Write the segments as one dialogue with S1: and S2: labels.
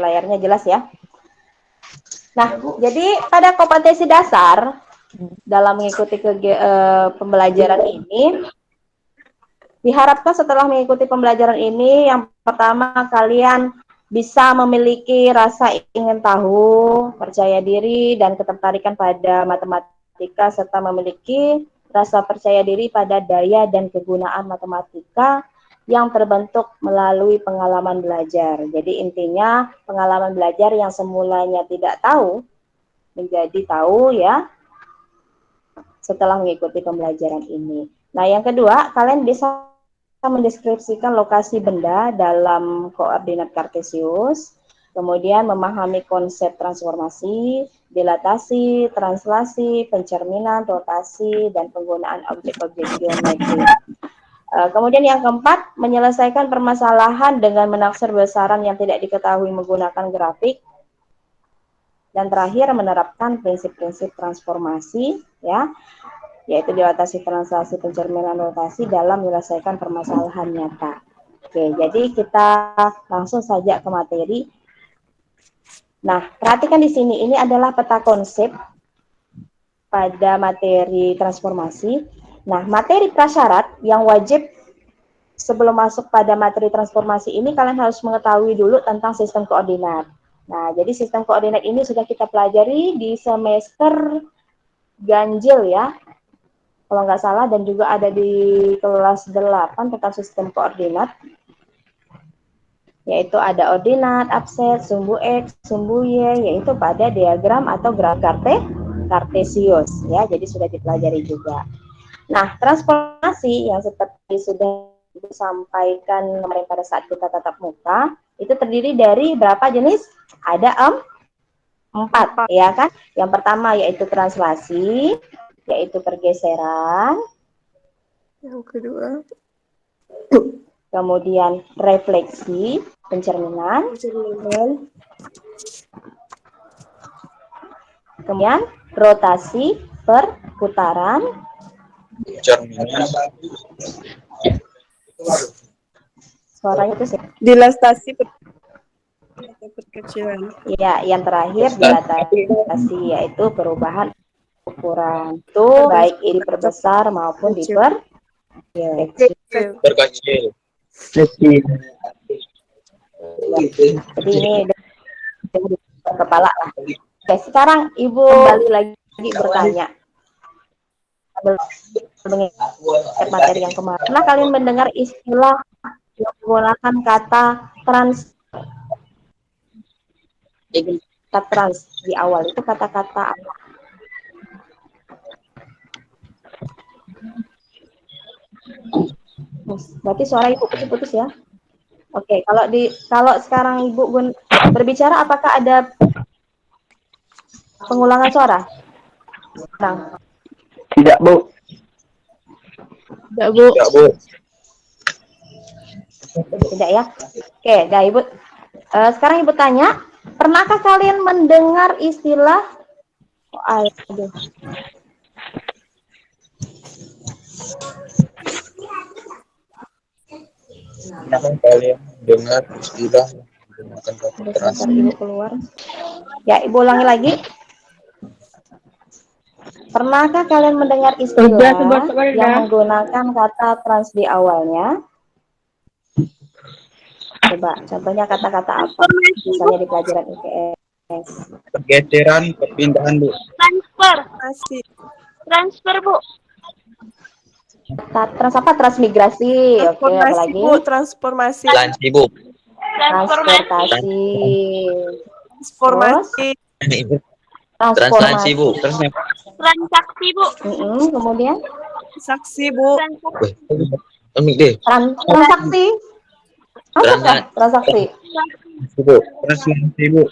S1: layarnya jelas ya. Nah, jadi pada kompetensi dasar dalam mengikuti pembelajaran ini, diharapkan setelah mengikuti pembelajaran ini, yang pertama kalian bisa memiliki rasa ingin tahu, percaya diri, dan ketertarikan pada matematika, serta memiliki rasa percaya diri pada daya dan kegunaan matematika yang terbentuk melalui pengalaman belajar. Jadi intinya pengalaman belajar yang semulanya tidak tahu, menjadi tahu ya, setelah mengikuti pembelajaran ini. Nah, yang kedua, kalian bisa mendeskripsikan lokasi benda dalam koordinat kartesius, kemudian memahami konsep transformasi, dilatasi, translasi, pencerminan, rotasi, dan penggunaan objek-objek geometri. Kemudian yang keempat, menyelesaikan permasalahan dengan menaksir besaran yang tidak diketahui menggunakan grafik. Dan terakhir, menerapkan prinsip-prinsip transformasi, ya, yaitu dilatasi, translasi, pencerminan, rotasi dalam menyelesaikan permasalahan nyata. Oke, jadi kita langsung saja ke materi. Nah, perhatikan di sini, ini adalah peta konsep pada materi transformasi. Nah, materi prasyarat yang wajib sebelum masuk pada materi transformasi ini, kalian harus mengetahui dulu tentang sistem koordinat. Nah, jadi sistem koordinat ini sudah kita pelajari di semester ganjil ya, kalau nggak salah, dan juga ada di kelas 8 tentang sistem koordinat, yaitu ada ordinat, absen, sumbu X, sumbu Y, yaitu pada diagram atau grafik kartesius ya, jadi sudah dipelajari juga. Nah, transformasi yang seperti sudah disampaikan kemarin pada saat kita tatap muka, itu terdiri dari berapa jenis? Ada 4, ya kan? Yang pertama yaitu translasi, yaitu pergeseran.
S2: Yang kedua,
S1: kemudian refleksi, pencerminan. Kemudian rotasi, perputaran. Suaranya itu sih.
S2: Dilatasi perkecilan.
S1: Ya, yang terakhir dilatasi, yaitu perubahan ukuran. Itu baik diperbesar maupun diperkecil. Jadi ini dari kepala lah. Oke, sekarang Ibu kembali lagi bertanya. Mengingat materi yang kemarin. Pernah kalian mendengar istilah yang menggunakan kata trans? Kata trans di awal itu kata-kata apa? Berarti suara Ibu putus-putus ya. Oke, kalau sekarang Ibu berbicara, apakah ada pengulangan suara? Nah.
S3: Tidak, Bu.
S2: Tidak, Bu.
S3: Tidak, Bu.
S1: Tidak ya. Oke, dah Ibu. Sekarang Ibu tanya, pernahkah kalian mendengar istilah
S3: Pernahkah kalian dengar istilah menggunakan kata trans?
S1: Ibu keluar. Ya, Ibu ulangi lagi. Pernahkah kalian mendengar istilah yang menggunakan kata trans di awalnya? Coba, contohnya kata-kata apa? Misalnya di pelajaran IPS.
S3: Pergeseran, perpindahan, Bu.
S2: Transfer, Bu.
S1: Trans apa? Transmigrasi. Oke, apa lagi?
S2: Bu, transformasi.
S3: Translasi, Bu.
S1: Transportasi.
S2: Transformasi.
S3: Translasi, Bu.
S2: Transaksi, Bu.
S1: Kemudian?
S2: Transaksi, Bu.
S1: Transaksi. Transaksi.
S3: Translasi, Bu.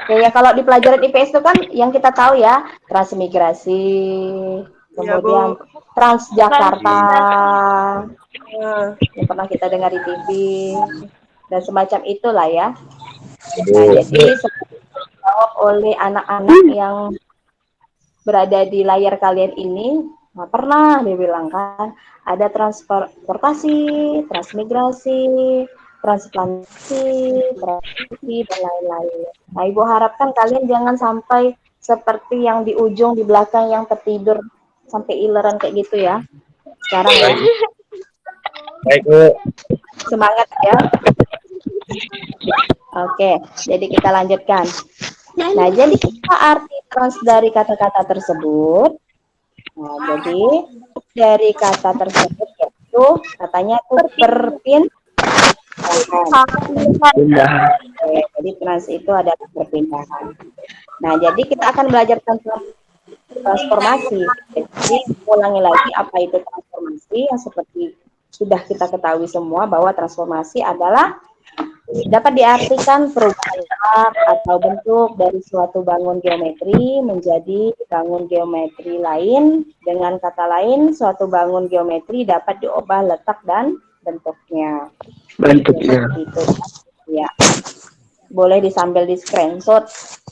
S1: Ya, kalau di pelajaran IPS itu kan yang kita tahu ya, transmigrasi, kemudian Transjakarta, yang pernah kita dengar di TV, dan semacam itulah ya. Nah, jadi dijawab oleh anak-anak yang berada di layar kalian ini, nah, pernah dibilangkan ada transportasi, transmigrasi, transplantasi, transfusi, dan lain-lain. Nah, Ibu harapkan kalian jangan sampai seperti yang di ujung di belakang yang tertidur sampai ileran kayak gitu ya. Sekarang ya,
S3: Baik, Bu.
S1: semangat ya. Oke, jadi kita lanjutkan. Nah, jadi apa arti trans dari kata-kata tersebut? Nah, jadi dari kata tersebut yaitu katanya itu perpindahan.
S3: Pindahan.
S1: Oke, jadi trans itu adalah perpindahan. Nah, jadi kita akan belajar tentang transformasi. Jadi ulangi lagi apa itu transformasi yang seperti sudah kita ketahui semua bahwa transformasi adalah dapat diartikan perubahan letak atau bentuk dari suatu bangun geometri menjadi bangun geometri lain. Dengan kata lain, suatu bangun geometri dapat diubah letak dan bentuknya.
S3: Bentuknya.
S1: Seperti itu. Ya. Boleh disambil di screenshot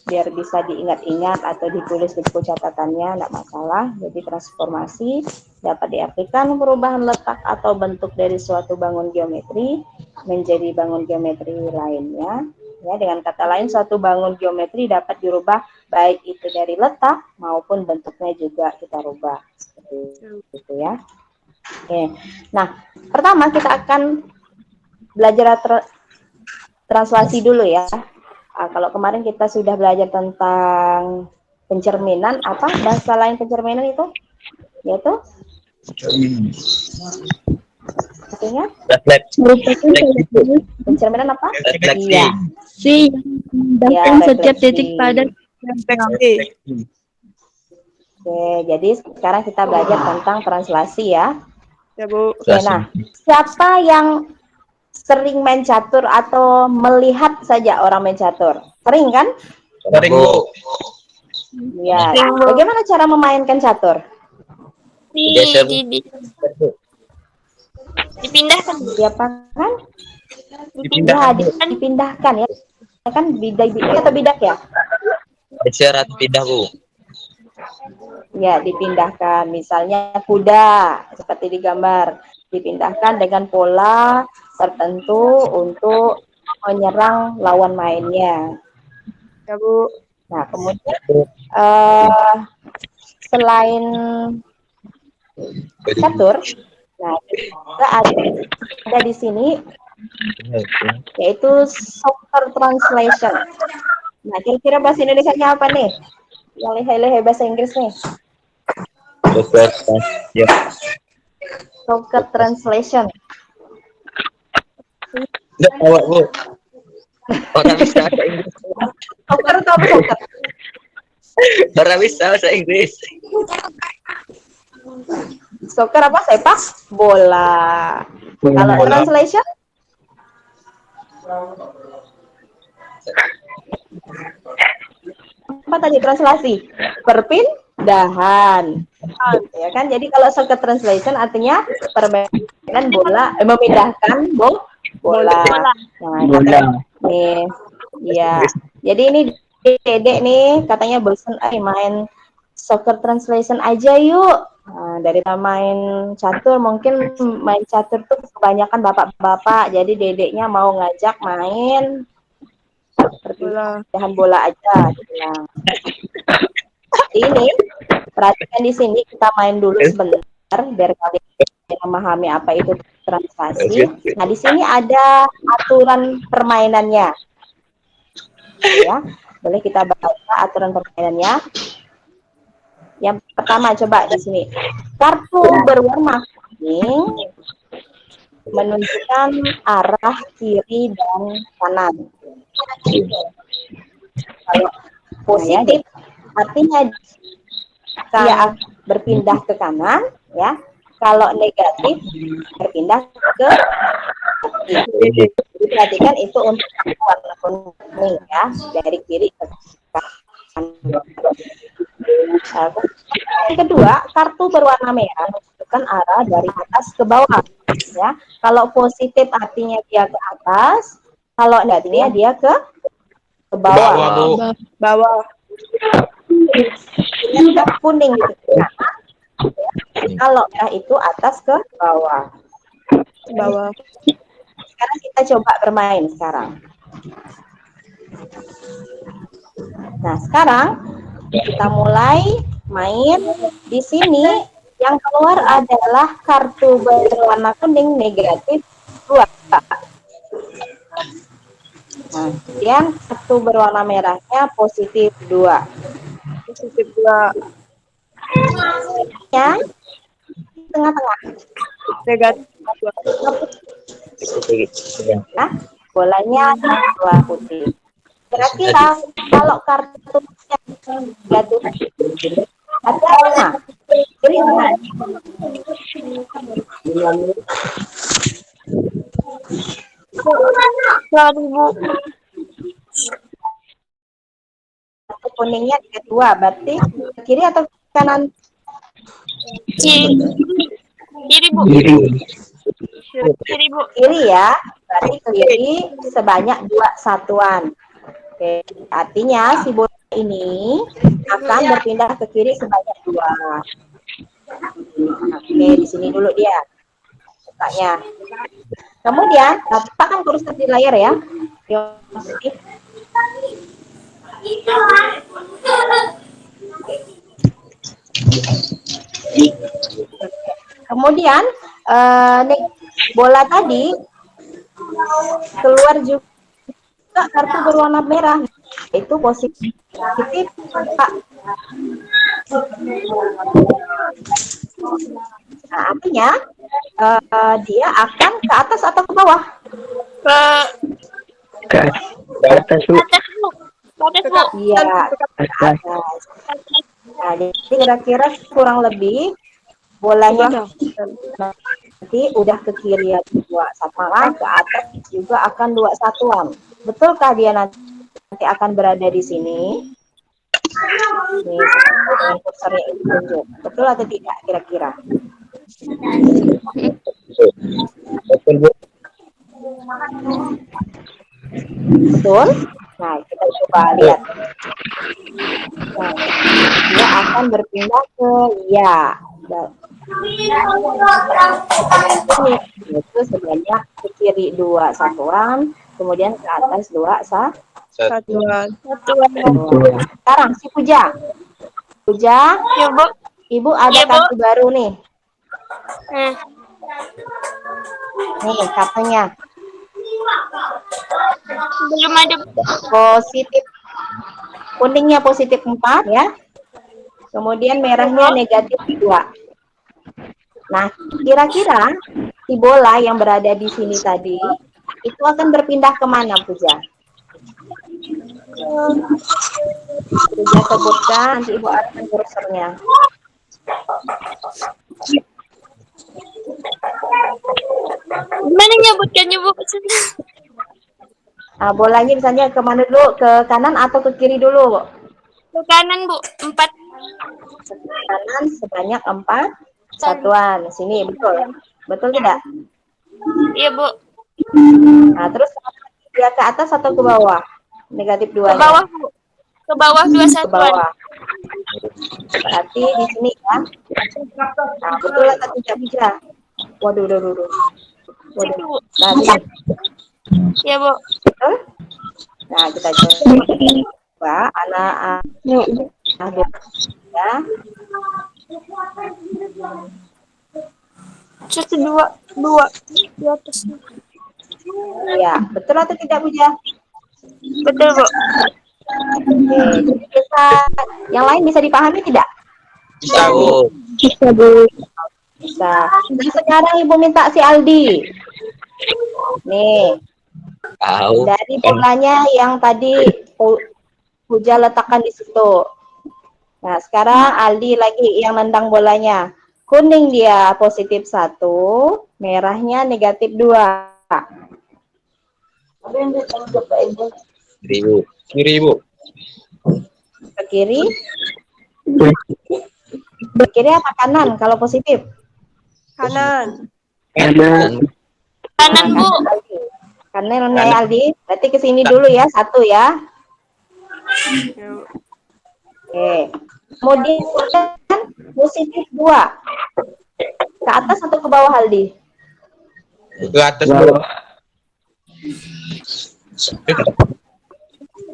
S1: biar bisa diingat-ingat atau ditulis di buku catatannya, tidak masalah. Jadi transformasi dapat diartikan perubahan letak atau bentuk dari suatu bangun geometri menjadi bangun geometri lainnya. Ya, dengan kata lain, suatu bangun geometri dapat dirubah baik itu dari letak maupun bentuknya juga kita rubah. Seperti itu ya. Oke. Nah, pertama kita akan belajar translasi dulu ya. Kalau kemarin kita sudah belajar tentang pencerminan, apa bahasa lain pencerminan itu? Yaitu artinya pencerminan apa?
S3: Refleksi.
S1: Iya. Ya,
S4: setiap titik
S1: refleksi.
S4: pada
S2: Refleksi.
S1: Oke, jadi sekarang kita belajar tentang translasi ya.
S2: Ya, Bu.
S1: Oke, nah, siapa yang sering main catur atau melihat saja orang main catur? Sering kan?
S3: Sering, Bu.
S1: Ya. Bagaimana cara memainkan catur?
S3: Geser, Bu.
S2: Dipindahkan.
S1: Diapakan?
S3: Dipindahkan, Bu.
S1: Ya, dipindahkan ya. Kan bidak atau bidak ya?
S3: Geser atau pindah, Bu.
S1: Ya, dipindahkan. Misalnya kuda, seperti di gambar. Dipindahkan dengan pola tertentu untuk menyerang lawan mainnya.
S2: Ya, Bu.
S1: Nah, kemudian selain catur, nah juga ada di sini yaitu soccer translation. Nah, kira-kira bahasa Indonesianya apa nih? Yang lehe-lehe bahasa Inggris nih.
S3: Ya.
S1: Soccer translation.
S3: Enggak tahu, Bu. Orang bisa bahasa Inggris.
S1: Soccer itu apa soccer?
S3: Orang bisa bahasa Inggris.
S1: Soccer apa? Sepak bola. Kalau
S3: Bola.
S1: translation? Apa tadi translasi? Perpindahan. Ya kan? Jadi kalau soccer translation artinya permainan bola, memindahkan bola. Nah, nih, ya. Jadi ini Dedek nih katanya bosan main soccer translation aja yuk. Nah, dari main catur mungkin main catur tuh kebanyakan bapak-bapak. Jadi dedeknya mau ngajak main perpindahan bola aja gitu ya. Ini perhatikan di sini kita main dulu sebentar biar kalian memahami apa itu translasi. Nah, di sini ada aturan permainannya. Ya, boleh kita baca aturan permainannya. Yang pertama coba di sini. Kartu berwarna kuning menunjukkan arah kiri dan kanan. Kalau positif artinya dia berpindah ke kanan, ya. Kalau negatif berpindah ke kiri. Jadi perhatikan itu untuk warna kuning ya, dari kiri ke kanan. Yang kedua, kartu berwarna merah menunjukkan arah dari atas ke bawah. Ya, kalau positif artinya dia ke atas, kalau negatifnya dia ke bawah.
S2: Bawah.
S1: Yang kuning itu ke kanan, ya. Kalau merah itu atas ke bawah.
S2: Bawah.
S1: sekarang kita coba bermain sekarang. Nah, sekarang kita mulai main. Di sini yang keluar adalah kartu berwarna kuning negatif 2. Nah, kemudian kartu berwarna merahnya positif 2.
S2: Positif 2.
S1: Ya, tengah-tengah.
S2: Negatif 2.
S1: Nah, bolanya warna putih. Kira-kira kalau kartunya negatif ada mana? Kiri tengah.
S2: Ibu.
S1: Kartu kuningnya ada 2, berarti kiri atau kanan?
S2: Kiri, Bu. Kiri, Bu.
S1: Kiri ya, berarti kiri sebanyak 2 satuan. Oke, artinya si bola ini akan berpindah ke kiri sebanyak 2. Oke, di sini dulu dia letaknya. Kemudian, letakkan kursor di layar ya. Kemudian bola tadi keluar juga kartu berwarna merah, itu positif Pak. Nah, artinya dia akan ke atas atau ke bawah?
S2: Ke atas, Bu.
S1: Iya, ke atas. Nah, jadi kira-kira kurang lebih bolanya nanti udah ke kiri 2 satuan, ke atas juga akan 2 satuan. Betulkah dia nanti akan berada di sini? Nih, dengan kursornya itu tunjuk. Betul atau tidak kira-kira?
S3: Betul, Bu.
S1: Betul? Nah, kita coba lihat. Nah, dia akan berpindah ke ya. Itu sebanyak ke kiri 2 satuan, kemudian ke atas 2
S2: Satuan.
S1: Sekarang si Puja. Puja,
S2: Ya, Bu.
S1: Ibu ada kartu baru nih. Nih kartunya.
S2: Belum ada.
S1: Positif. Kuningnya positif 4 ya. Kemudian merahnya negatif 2. Nah, kira-kira si bola yang berada di sini tadi itu akan berpindah kemana, Puja? Puja sebutkan, nanti Ibu arahkan kursornya.
S2: Gimana nyebutkannya, Bu?
S1: Nah, bolanya misalnya kemana dulu? Ke kanan atau ke kiri dulu?
S2: Ke kanan, Bu. 4.
S1: Ke kanan sebanyak 4 satuan. Sini, betul. Betul tidak?
S2: Iya, Bu.
S1: Nah, terus dia ke atas atau ke bawah? Negatif 2.
S2: Ke bawah, Bu. Ke bawah 2
S1: Ke
S2: satuan.
S1: bawah. Berarti di sini ya. Nah, betul atau tidak, Puja? Waduh.
S2: Situ, Bu.
S1: Tadi.
S2: Iya, Bu.
S1: Betul? Nah, kita coba anak ya.
S2: 1, 2 di atas.
S1: Ya, betul atau tidak, Puja?
S2: Betul, Bu.
S1: Oke, jadi bisa yang lain bisa dipahami tidak?
S3: Bisa, Bu.
S2: Bisa, Bu.
S1: Bisa. Nah, sekarang Ibu minta si Aldi. Nih,
S3: Tahu.
S1: dari bolanya yang tadi Puja letakkan di situ. Nah, sekarang Aldi lagi yang nendang bolanya. Kuning dia positif 1, merahnya negatif 2.
S3: Kiri, Bu. Kiri, Bu.
S1: Ke kiri? Ke kiri apa kanan kalau positif?
S2: Kanan.
S1: Kanan,
S2: Bu.
S1: Kanannya ya, Aldi. Berarti ke sini dulu ya, 1 ya. Oke. Kemudian positif 2. Ke atas atau ke bawah, Aldi?
S3: Ke atas, Bu.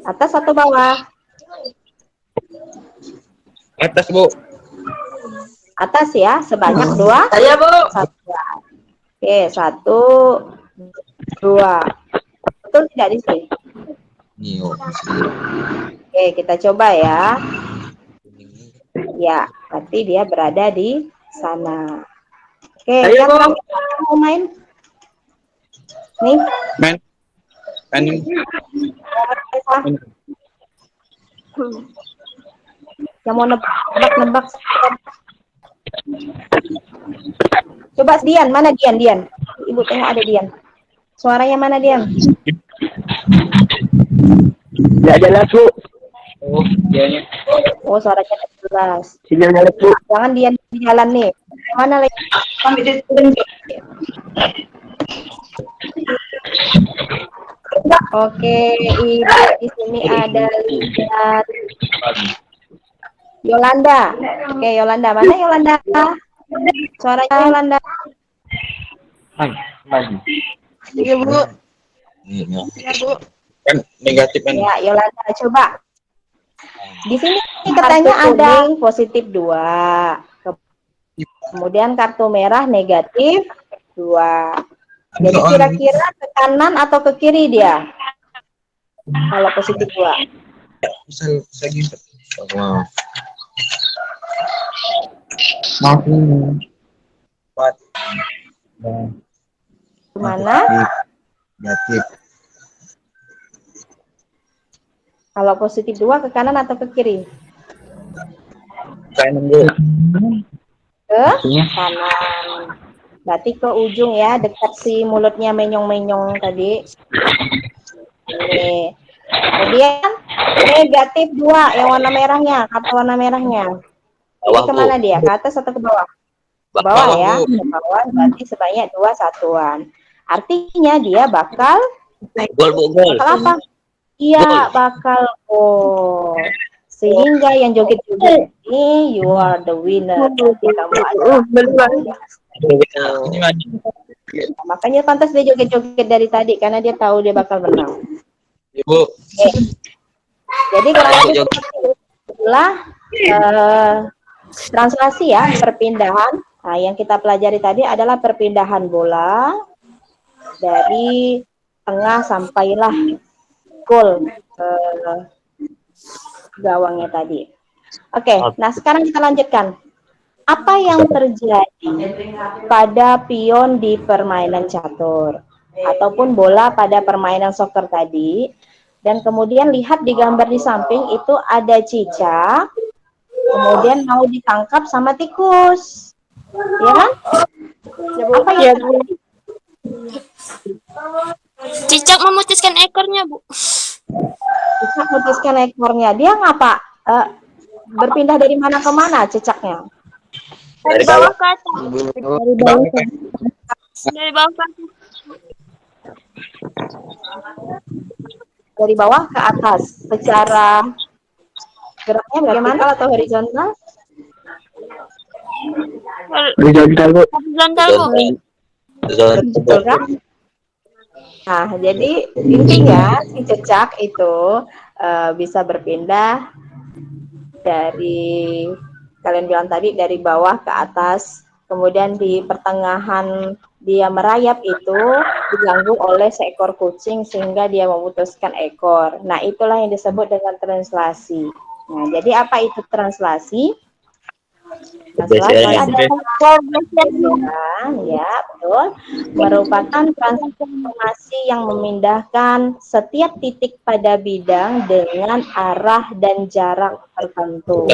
S1: Atas atau bawah?
S3: Atas, Bu.
S1: Atas ya, sebanyak 2.
S2: Saya, Bu.
S1: Oke, 1, 2. Betul tidak di sini?
S3: Nio.
S1: Oke, kita coba ya. Ya, berarti dia berada di sana. Oke,
S2: Ayo,
S1: yang
S2: Bu.
S1: terakhir mau main? Nih,
S3: Men. Kan
S1: yang mau nebak-nebak. Coba Dian, mana Dian? Dian. Ibu tengok ada Dian. Suaranya mana Dian?
S2: Nggak jelas, Bu.
S3: oh, dianya.
S1: Oh, suaranya tidak jelas.
S2: Sinyalnya jelek, Bu.
S1: Jangan Dian di jalan nih. Mana lagi? Oke, Ibu di sini ada lihat Yolanda. Oke, Yolanda. Mana Yolanda? Suaranya Yolanda.
S3: Lagi.
S2: Iya, Bu.
S3: Iya.
S2: Iya, Bu.
S3: Kan negatif kan.
S1: Ya, Yolanda coba. Di sini katanya ada positif 2. Kemudian kartu merah negatif 2. Jadi kira-kira ke kanan atau ke kiri dia? Kalau positif 2.
S3: Bisa gitu. Wow. Maafin. 4.
S1: Mana?
S3: Negatif.
S1: Kalau positif 2 ke kanan atau ke kiri?
S3: Kanan, Bu.
S1: Ke kanan. Berarti ke ujung ya, dekat si mulutnya menyong-menyong tadi. Ini. Kemudian negatif 2 yang warna merahnya, kartu warna merahnya. Jadi kemana dia? Ke atas atau ke bawah? Ke bawah ya. Ke bawah berarti sebanyak 2 satuan. Artinya dia bakal
S3: Gol.
S1: apa? Iya, bakal gol. Sehingga yang joget-joget ini you are the winner. Berarti kamu adalah
S3: Ini lagi.
S1: makanya pantas dia joget-joget dari tadi karena dia tahu dia bakal menang.
S3: Ibu.
S1: Jadi kurang lebih seperti itulah translasi ya, perpindahan. Nah, yang kita pelajari tadi adalah perpindahan bola dari tengah sampailah gol gawangnya tadi. Oke, nah sekarang kita lanjutkan. Apa yang terjadi pada pion di permainan catur ataupun bola pada permainan soccer tadi? Dan kemudian lihat di gambar di samping itu ada cicak, kemudian mau ditangkap sama tikus, ya kan? Apa yang terjadi?
S2: Cicak memutuskan ekornya, Bu.
S1: Cicak memutuskan ekornya. Dia ngapa? Berpindah dari mana ke mana cicaknya?
S2: Dari bawah ke atas.
S1: Dari bawah ke
S2: Dari bawah ke atas.
S1: dari bawah ke atas. Secara geraknya bagaimana atau horizontal?
S2: Horizontal, Bu. Horizontal, Bu.
S1: Betul kan? Nah, jadi intinya si cicak itu bisa berpindah dari, kalian bilang tadi, dari bawah ke atas, kemudian di pertengahan dia merayap itu diganggu oleh seekor kucing sehingga dia memutuskan ekor. Nah, itulah yang disebut dengan translasi. Nah, jadi apa itu translasi? Translasi adalah ya, betul, merupakan transformasi yang memindahkan setiap titik pada bidang dengan arah dan jarak tertentu.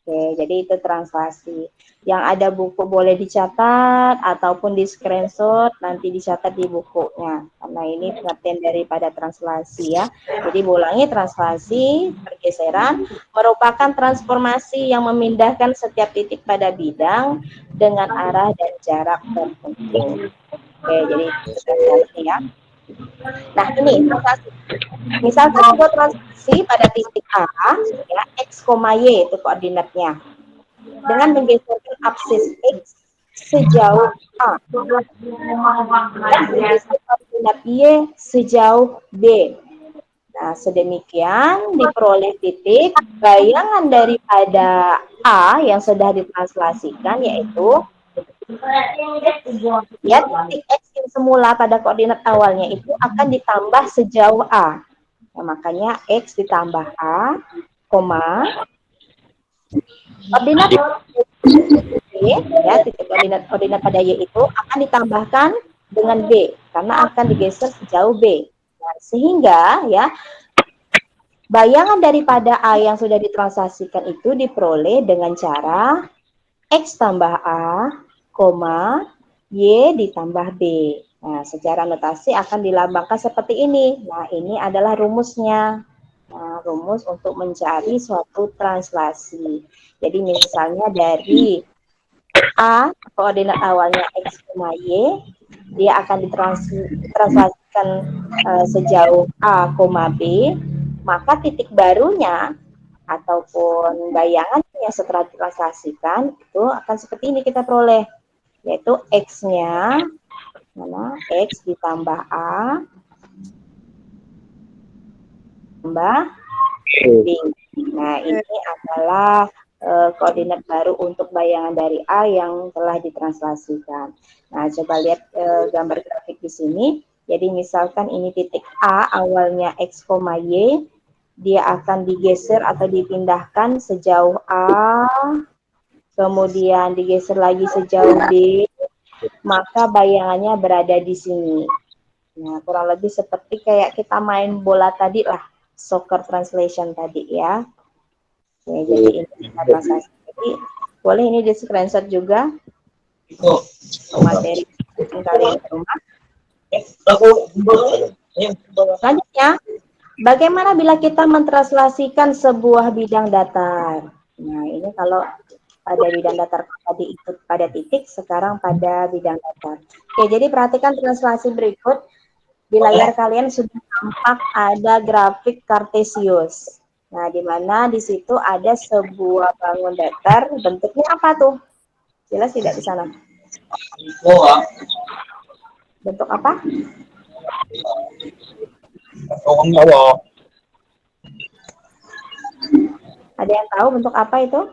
S1: Oke, jadi itu translasi. Yang ada buku boleh dicatat ataupun di screenshot, nanti dicatat di bukunya. Karena ini pengertian daripada translasi ya. Jadi ulangi, translasi, pergeseran, merupakan transformasi yang memindahkan setiap titik pada bidang dengan arah dan jarak tertentu. Oke, jadi itu translasi ya. Nah, ini translasi. Misalkan buat translasi pada titik A, ya, X, Y itu koordinatnya. Dengan menggeserkan absis X sejauh A dan bergeser koordinat Y sejauh B. Nah, sedemikian diperoleh titik bayangan daripada A yang sudah ditranslasikan, yaitu ya titik X yang semula pada koordinat awalnya itu akan ditambah sejauh A. Nah, makanya X ditambah A, koma, koordinat Y, ya titik koordinat pada Y itu akan ditambahkan dengan B karena akan digeser sejauh B. Nah, sehingga ya bayangan daripada A yang sudah ditranslasikan itu diperoleh dengan cara X tambah A, koma, Y ditambah B. Nah, secara notasi akan dilambangkan seperti ini. Nah, ini adalah rumusnya. Nah, rumus untuk mencari suatu translasi. Jadi misalnya dari A, koordinat awalnya X, Y, dia akan ditranslasikan sejauh A, B, maka titik barunya ataupun bayangan yang setelah ditranslasikan itu akan seperti ini kita peroleh, yaitu X-nya, mana? X ditambah A, tambah B. Nah, ini adalah koordinat baru untuk bayangan dari A yang telah ditranslasikan. Nah, coba lihat gambar grafik di sini. Jadi misalkan ini titik A awalnya X, Y, dia akan digeser atau dipindahkan sejauh A, kemudian digeser lagi sejauh B, maka bayangannya berada di sini. Nah, kurang lebih seperti kayak kita main bola tadi lah, soccer translation tadi ya. Oke, jadi ini translasi. Jadi boleh ini di screenshot juga materi kalian di rumah. Selanjutnya, bagaimana bila kita mentranslasikan sebuah bidang datar? Nah, ini kalau pada bidang datar tadi ikut pada titik, sekarang pada bidang datar. Oke, jadi perhatikan translasi berikut. Di layar kalian sudah tampak ada grafik Kartesius. Nah, di mana di situ ada sebuah bangun datar, bentuknya apa tuh? Jelas tidak di sana? Bentuk apa? Ada yang tahu bentuk apa itu?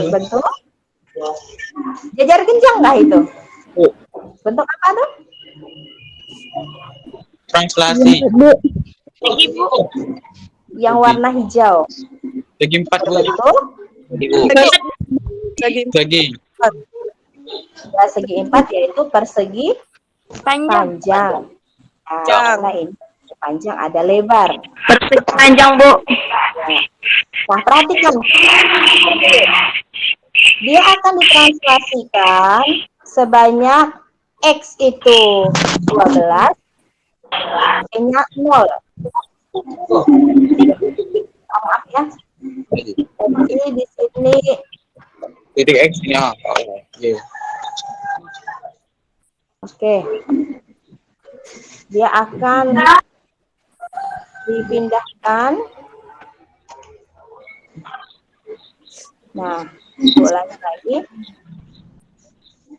S1: Bentuk? Jajar genjang nggak itu? Bentuk apa tuh?
S3: Translasi.
S1: Yang warna hijau.
S3: Segi 4, Bu.
S1: Bentuk?
S3: Segi.
S1: Ya, segi 4 yaitu persegi panjang. Nah, karena ini panjang ada lebar.
S2: Persegi panjang, Bu.
S1: Nah, perhatikan. Dia akan ditranslasikan sebanyak X itu 12, Y-nya 0. Maaf ya. Jadi di sini
S3: Titik X-nya.
S1: oke. Dia akan dipindahkan. Nah, ulangi lagi.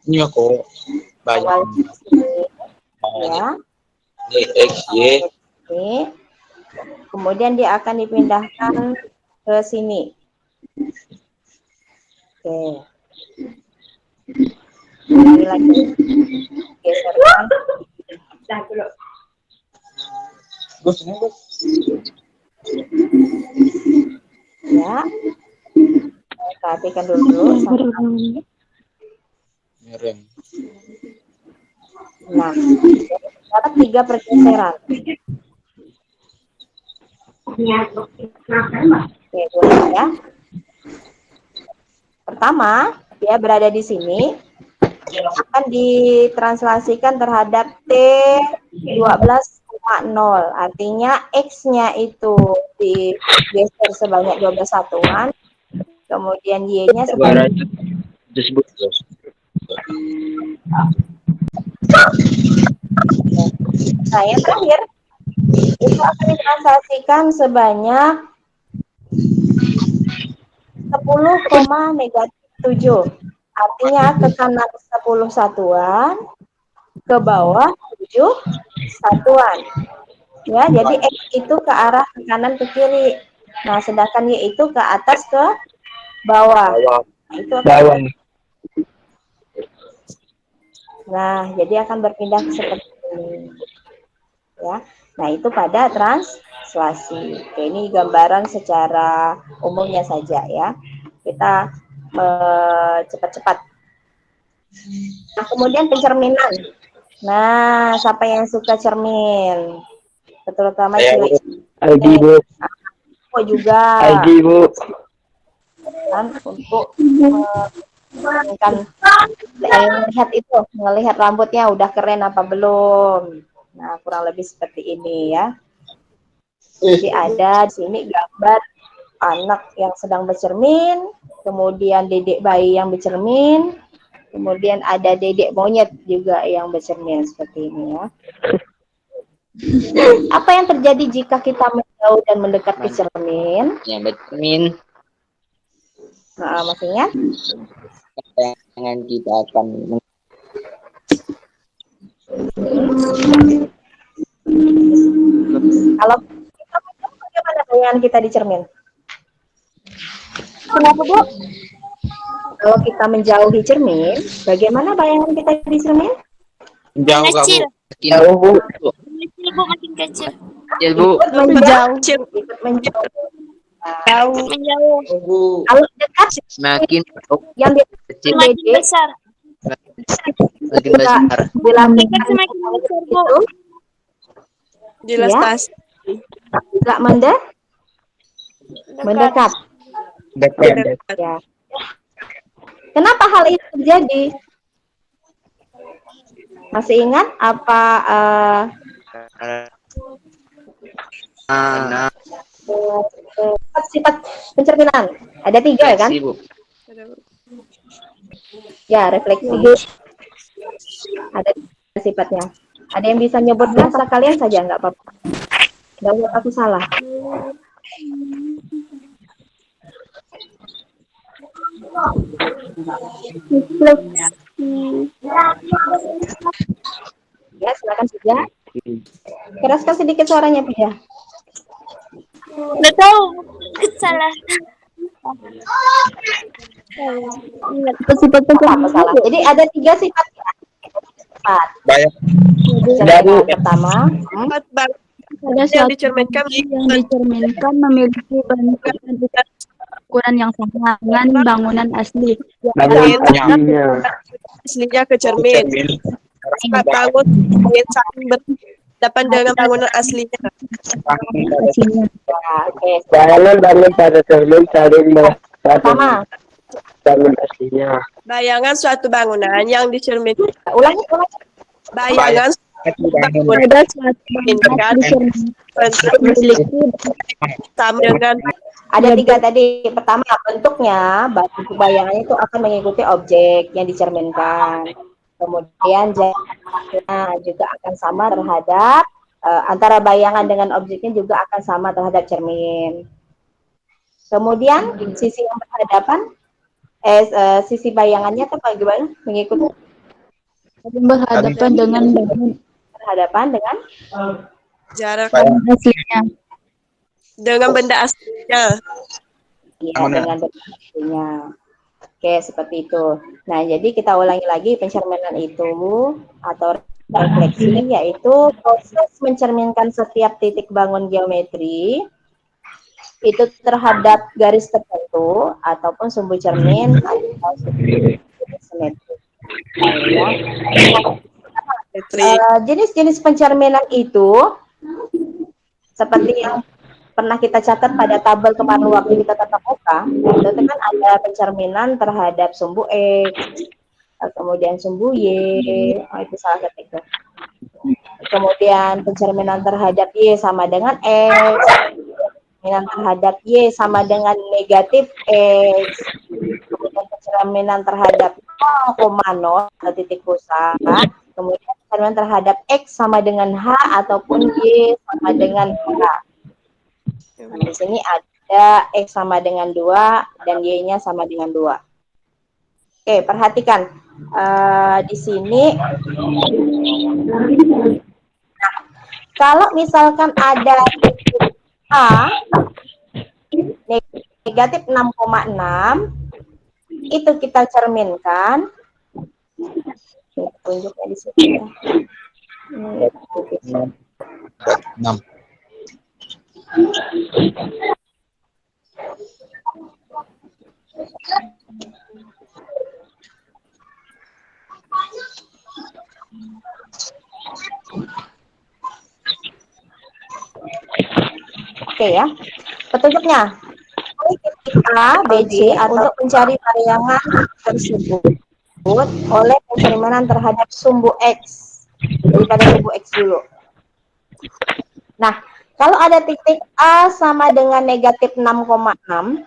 S3: Ini aku banyak.
S1: Awalnya sini, ya.
S3: Ini X, Y.
S1: Ini. Kemudian dia akan dipindahkan ke sini. Oke. Ulangi lagi. Geserkan. Ya. Perhatikan dulu.
S3: Miring.
S1: Nah, ada 3 pergeseran. Oke, boleh ya. Pertama, dia berada di sini, akan ditranslasikan terhadap T12,0. Artinya X-nya itu digeser sebanyak 12 satuan, kemudian Y-nya sebanyak
S3: Disebut.
S1: Nah, yang terakhir itu akan ditranslasikan sebanyak -7. Artinya ke kanan 10 satuan, ke bawah 7 satuan. Ya, jadi X itu ke arah ke kanan ke kiri. Nah, sedangkan Y itu ke atas ke bawah. Nah, itu akan jadi akan berpindah seperti ini. Ya. Nah, itu pada translasi. Oke, ini gambaran secara umumnya saja ya. Kita cepat-cepat. Nah, kemudian pencerminan. Nah, siapa yang suka cermin? Terutama cewek.
S4: Agi, Bu.
S1: Aku juga.
S4: Agi, Bu.
S1: Kan untuk melihat rambutnya udah keren apa belum. Nah, kurang lebih seperti ini ya. Jadi ada di sini gambar anak yang sedang bercermin, kemudian dedek bayi yang bercermin, kemudian ada dedek monyet juga yang bercermin seperti ini ya. Apa yang terjadi jika kita menjauh dan mendekat ke cermin?
S5: Yang bercermin.
S1: Nah, maksudnya?
S5: Bayangan kita akan
S1: kalau kita menjauh, bagaimana bayangan kita di cermin?
S2: Kenapa, Bu?
S1: Kalau kita menjauhi cermin, bagaimana bayangan kita di cermin?
S3: Jauh
S2: Kecil.
S4: Jauh, Bu.
S2: Kecil, Bu, makin kecil.
S5: Ya, Bu.
S1: Menjauh. Menjauh.
S2: Menjauh.
S1: Kalau dekat,
S5: Semakin
S1: yang
S5: kecil,
S2: Semakin besar.
S5: semakin besar.
S1: dilakukan
S2: Semakin besar, Bu.
S1: itu,
S6: Jelas
S1: ya,
S6: tas.
S1: tidak mendekat.
S3: dekat.
S1: Ya. Kenapa hal itu terjadi? Masih ingat apa sifat pencerminan? Ada 3 ya kan?
S5: Bu.
S1: Ya, refleksi. Ada 3 sifatnya. Ada yang bisa nyebutkan sekalian saja, nggak apa-apa. Nggak buat aku salah. Ya, silakan saja. Keraskan sedikit suaranya, Pia.
S2: Nggak tahu. Salah.
S1: Apa salah? Jadi ada 3 sifat.
S3: Banyak.
S1: Jadi yang pertama,
S6: Ada yang dicerminkan
S7: memiliki bentuk dan ukuran yang sama dengan bangunan asli.
S6: aslinya ke cermin. Saat bangun ingin saling berhadapan dengan bangunan aslinya.
S1: ya, oke.
S4: Bangun pada cermin saling
S1: Pertama,
S4: bangun aslinya.
S6: Bayangan suatu bangunan yang dicerminkan.
S1: ulangi.
S6: Bayangan bangunan
S7: Ada suatu
S6: dengan bentuk
S7: memiliki
S6: sama dengan
S1: Ada 3 tadi. Pertama, bentuknya, bayangannya itu akan mengikuti objek yang dicerminkan. Kemudian jaraknya juga akan sama terhadap antara bayangan dengan objeknya juga akan sama terhadap cermin. Kemudian sisi yang berhadapan, sisi bayangannya itu bagaimana? Mengikuti
S7: berhadapan dengan bangunan
S6: jarak
S7: aslinya.
S6: dengan benda aslinya.
S1: ya, dengan benda aslinya. Oke, seperti itu. Nah, jadi kita ulangi lagi pencerminan itu atau refleksi, yaitu proses mencerminkan setiap titik bangun geometri itu terhadap garis tertentu ataupun sumbu cermin atau sumbu simetri. Jenis-jenis pencerminan itu seperti yang pernah kita catat pada tabel kemarin waktu kita tatap muka, itu kan ada pencerminan terhadap sumbu X, kemudian sumbu Y, itu salah satu. Kemudian pencerminan terhadap Y sama dengan X, pencerminan terhadap Y sama dengan negatif X, kemudian pencerminan terhadap 0,0 atau titik pusat, kemudian pencerminan terhadap X sama dengan H ataupun Y sama dengan H. Nah, di sini ada ada X sama dengan 2 dan Y-nya sama dengan 2. Oke, perhatikan. Di sini, kalau misalkan ada titik A, negatif 6,6, itu kita cerminkan. Tunjuknya di sini ya.
S3: 6.
S1: Oke ya, petunjuknya. Titik A, B, C untuk mencari bayangan tersebut oleh pencerminan terhadap sumbu X. Daripada sumbu X dulu. Nah, kalau ada titik A sama dengan negatif 6,6,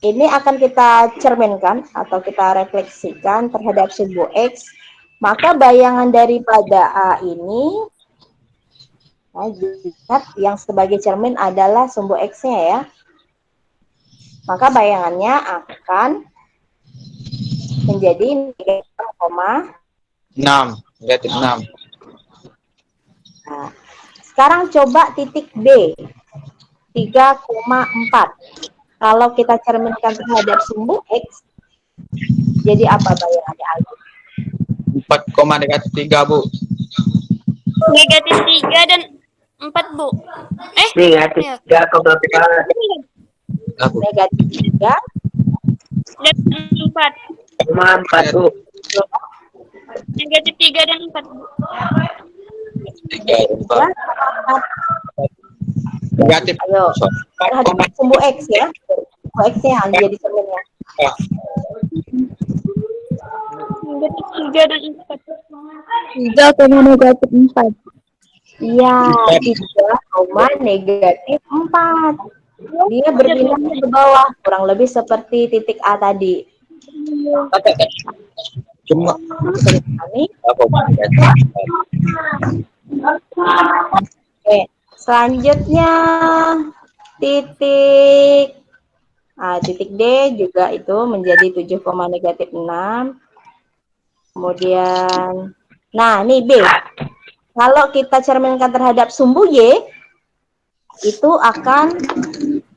S1: ini akan kita cerminkan atau kita refleksikan terhadap sumbu X, maka bayangan daripada A ini, yang sebagai cermin adalah sumbu X-nya ya. Maka bayangannya akan menjadi negatif
S3: 6. Negatif 6.
S1: Nah, sekarang coba titik B, 3,4. Kalau kita cerminkan terhadap sumbu X, jadi apa bayangannya, Aldi?
S3: 4, negatif 3, Bu.
S2: Negatif 3 dan 4, Bu.
S4: Negatif
S2: Ya.
S4: 3,4.
S1: Negatif 3
S2: Dan 4.
S4: 4, Bu.
S2: Negatif 3 dan 4, Bu.
S3: 3, 4. Negatif.
S1: Ayo, terhadap sumbu X ya. Sumbu X-nya yang jadi cerminnya.
S2: Negatif 3 dan 4.
S7: 3,-4.
S1: Iya, 3, negatif 4. Dia berpindah ke bawah, kurang lebih seperti titik A tadi.
S3: Cuma
S1: Ini. Oke, selanjutnya titik D juga itu menjadi 7, negatif 6. Kemudian, nah ini B. Kalau kita cerminkan terhadap sumbu Y, itu akan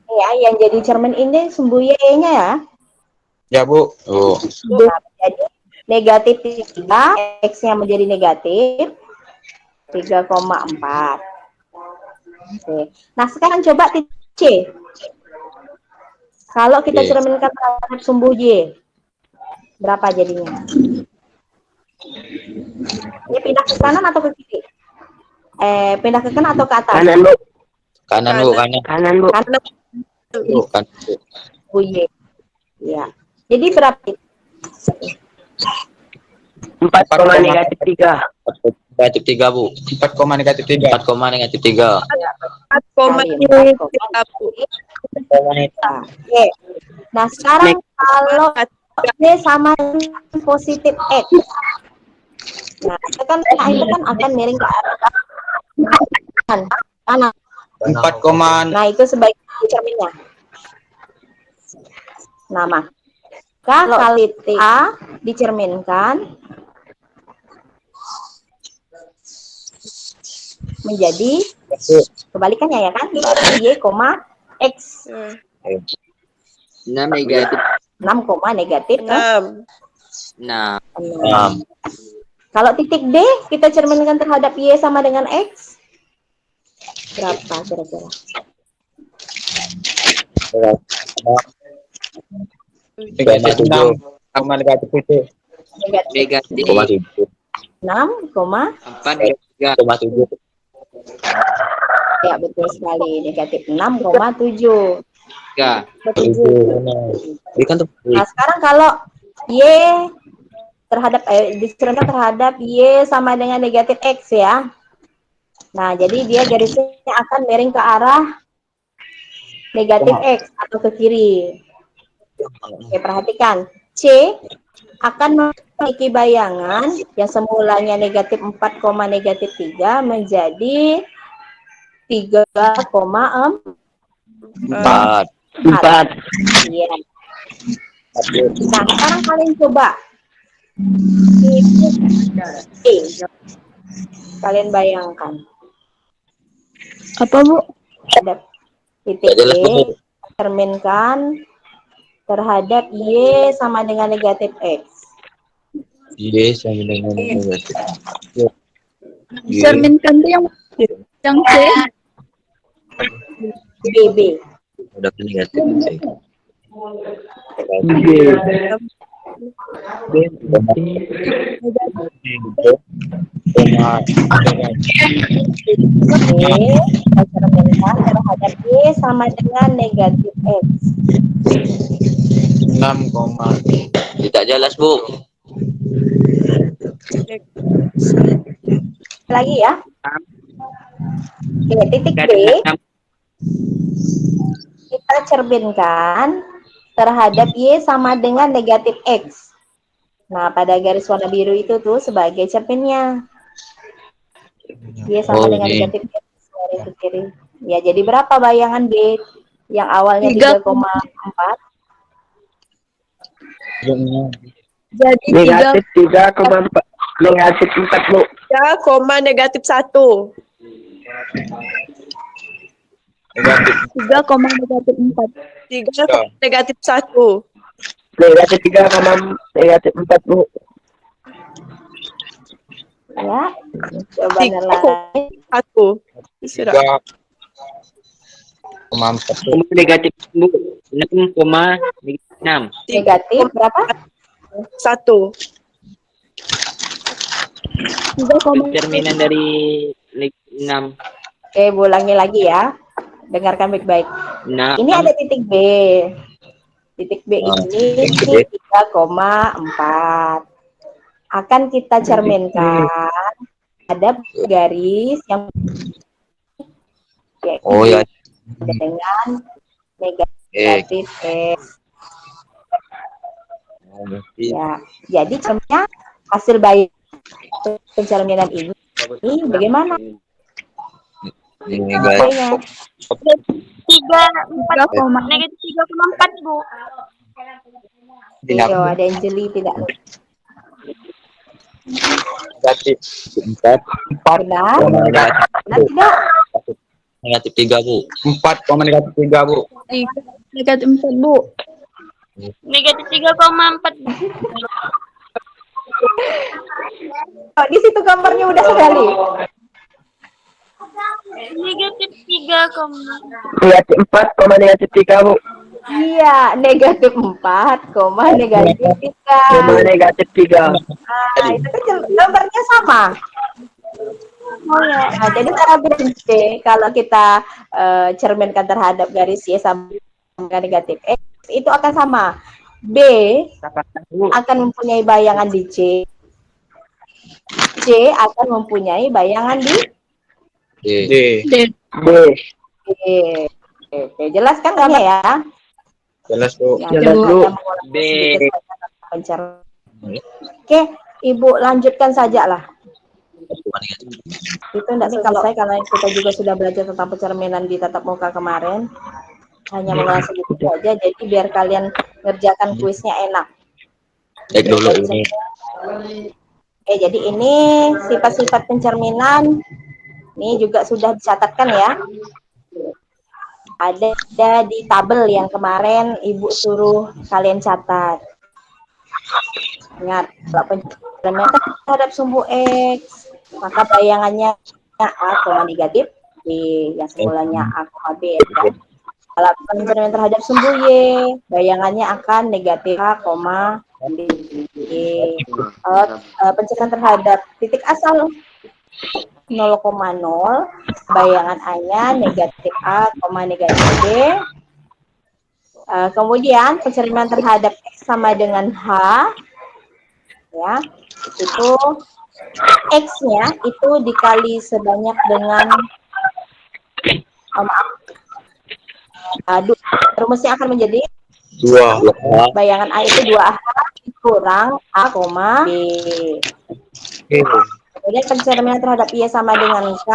S1: ya yang jadi cermin ini sumbu Y-nya ya.
S3: ya, Bu. Oh.
S1: Nah, jadi negatif 3, X-nya menjadi negatif 3,4. Oke. Nah, sekarang coba titik C. Kalau kita
S3: Oke.
S1: cerminkan terhadap sumbu Y, berapa jadinya? Ini pindah ke kanan atau ke kiri? Pindah ke kanan atau ke atas?
S4: Kanan, Bu.
S3: Kanan, Bu. Kanan.
S4: Kanan, Bu.
S1: Kanan
S3: Bu. Kanan, Bu.
S1: sumbu Y. Ya. Jadi berapa?
S4: 4, negatif 3.
S3: Negatif 3, Bu. 4, negatif 3. 4, negatif 3.
S6: 4,3, Bu.
S1: Nah, oke. Nah, sekarang kalau Y sama dengan positif X. Nah, itu kan akan miring ke arah kanan.
S3: 4,
S1: Nah, itu sebagai cerminnya. Nah, maka kalau titik A dicerminkan menjadi kebalikannya ya kan? Y, X.
S5: 6 negatif
S1: 6, negatif
S6: 6.
S5: 6.
S1: 6. Kalau titik D kita cerminkan terhadap Y sama dengan X, berapa kira-kira?
S3: negatif 6, negatif 7.
S1: Negatif
S5: Negatif
S1: 6,
S5: 4 negatif 3.
S3: 7.
S1: ya betul sekali, negatif 6,7.
S5: 3.
S3: Berikan tuh.
S1: Nah, sekarang kalau Y terhadap dicerminkan terhadap Y sama dengan negatif X ya. Nah, jadi dia garisnya akan miring ke arah negatif X atau ke kiri. Oke, perhatikan. C akan memiliki bayangan yang semulanya negatif 4, negatif 3 menjadi 3,4.
S3: Empat.
S4: Empat.
S1: Iya. Nah, sekarang kalian coba. Kalian bayangkan.
S7: Apa, Bu?
S1: Ada titik B, cerminkan terhadap Y sama dengan negatif X.
S3: Y sama dengan negatif. Y.
S7: Cerminkan tuh yang C.
S1: B.
S3: Ada negatif.
S1: Y cerminkan terhadap Y sama dengan negatif X.
S3: 6,
S5: Tidak jelas, Bu.
S1: Lagi ya. Oke, titik B kita cerminkan terhadap Y sama dengan negatif X. Nah, pada garis warna biru itu tuh sebagai cerminnya. Y sama dengan
S3: ini.
S1: negatif X. Garis ke kiri. Ya, jadi berapa bayangan B? Yang awalnya 3,4.
S7: Jadi
S4: Negatif 3,4. Negatif 4, Bu.
S6: 3, koma negatif 1.
S3: Negatif.
S7: 3,4.
S6: 3, negatif 1.
S4: Negatif 3, negatif 4, Bu.
S1: Ya, coba
S6: Tiga.
S1: nilai.
S6: 1. Sudah.
S3: 3,4.
S5: Negatif, Bu. 6,6.
S1: Negatif berapa?
S6: 1.
S7: 3,4.
S5: Cerminan dari 6.
S1: Oke, ulangi lagi ya. Dengarkan baik-baik.
S5: 6.
S1: Ini ada titik B. Titik B ini 3,4. Akan kita cerminkan ada garis yang
S3: Oh ya.
S1: dengan negatif X. Ya, jadi cerminnya hasil pencerminan ini bagaimana?
S3: Negatif.
S2: 3,4. Negatif 3,4, Bu.
S1: Iya, ada yang jeli tidak?
S3: Negatif 4.
S1: Benar? Benar tidak?
S3: Negatif 3, Bu. 4, negatif 3, Bu.
S7: Negatif 4, Bu.
S2: Negatif 3,4.
S1: Oh, di situ gambarnya udah sekali.
S2: Negatif 3,
S4: Negatif 4, negatif 3, Bu.
S1: Iya, negatif 4, negatif 3.
S4: Negatif 3.
S1: Nah, itu kan gambarnya sama. Nah, jadi cara berhenti kalau kita cerminkan terhadap garis Y sama dengan negatif X, itu akan sama. B akan mempunyai bayangan di C. C akan mempunyai bayangan di
S3: D.
S4: B.
S1: Oke, jelas kan gambarnya ya?
S3: Jelas, Bu.
S1: Ya,
S4: Jelas, Bu.
S5: B.
S1: Oke, Ibu lanjutkan saja lah. Itu tidak selesai karena kita juga sudah belajar tentang pencerminan di tatap muka kemarin. Hanya mengulas sedikit saja, jadi biar kalian ngerjakan kuisnya enak.
S3: Cek dulu ini.
S1: Oke, jadi ini sifat-sifat pencerminan. Ini juga sudah dicatatkan ya. Ada di tabel yang kemarin Ibu suruh kalian catat. Ingat, kalau pencerminan terhadap sumbu X, maka bayangannya A, negatif B, yang semulanya A, B. Ya. Kalau pencerminan terhadap sumbu Y, bayangannya akan negatif A, B. Pencerminan terhadap titik asal 0,0, bayangan A-nya negatif A, negatif B. Kemudian pencerminan terhadap X sama dengan H, ya, itu X-nya itu dikali sebanyak dengan rumusnya akan menjadi
S3: 2.
S1: bayangan A itu 2A kurang A, B. Kemudian pencerminan terhadap Y sama dengan K,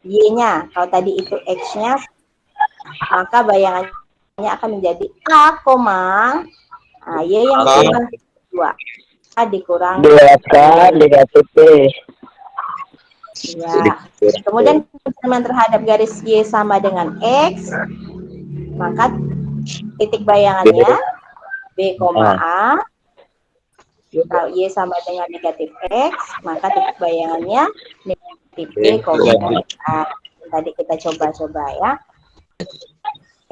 S1: Y-nya. Kalau tadi itu X-nya, maka bayangannya akan menjadi A, Y yang kurang 2. A dikurang
S4: 2K negatif B.
S1: ya. Kemudian komplement terhadap garis Y sama dengan X, maka titik bayangannya B, A. Kalau Y sama dengan negatif X, maka titik bayangannya negatif B, A. Tadi kita coba-coba ya.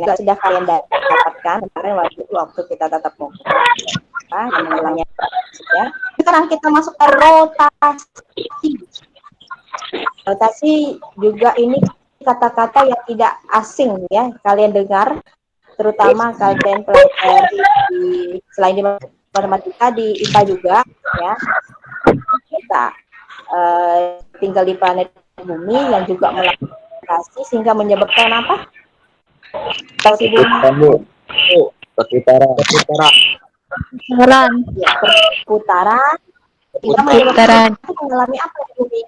S1: Yang sudah kalian dapatkan kemarin waktu kita tatap muka. Namanya ya. Sekarang kita masuk ke rotasi. Rotasi juga ini kata-kata yang tidak asing ya kalian dengar, terutama kalian pelajari selain di matematika di IPA juga ya. Kita tinggal di planet bumi yang juga melakukan rotasi sehingga menyebabkan apa? Rotasi bumi.
S3: Perputaran.
S1: Ya, perputaran. Kita mengalami apa di bumi?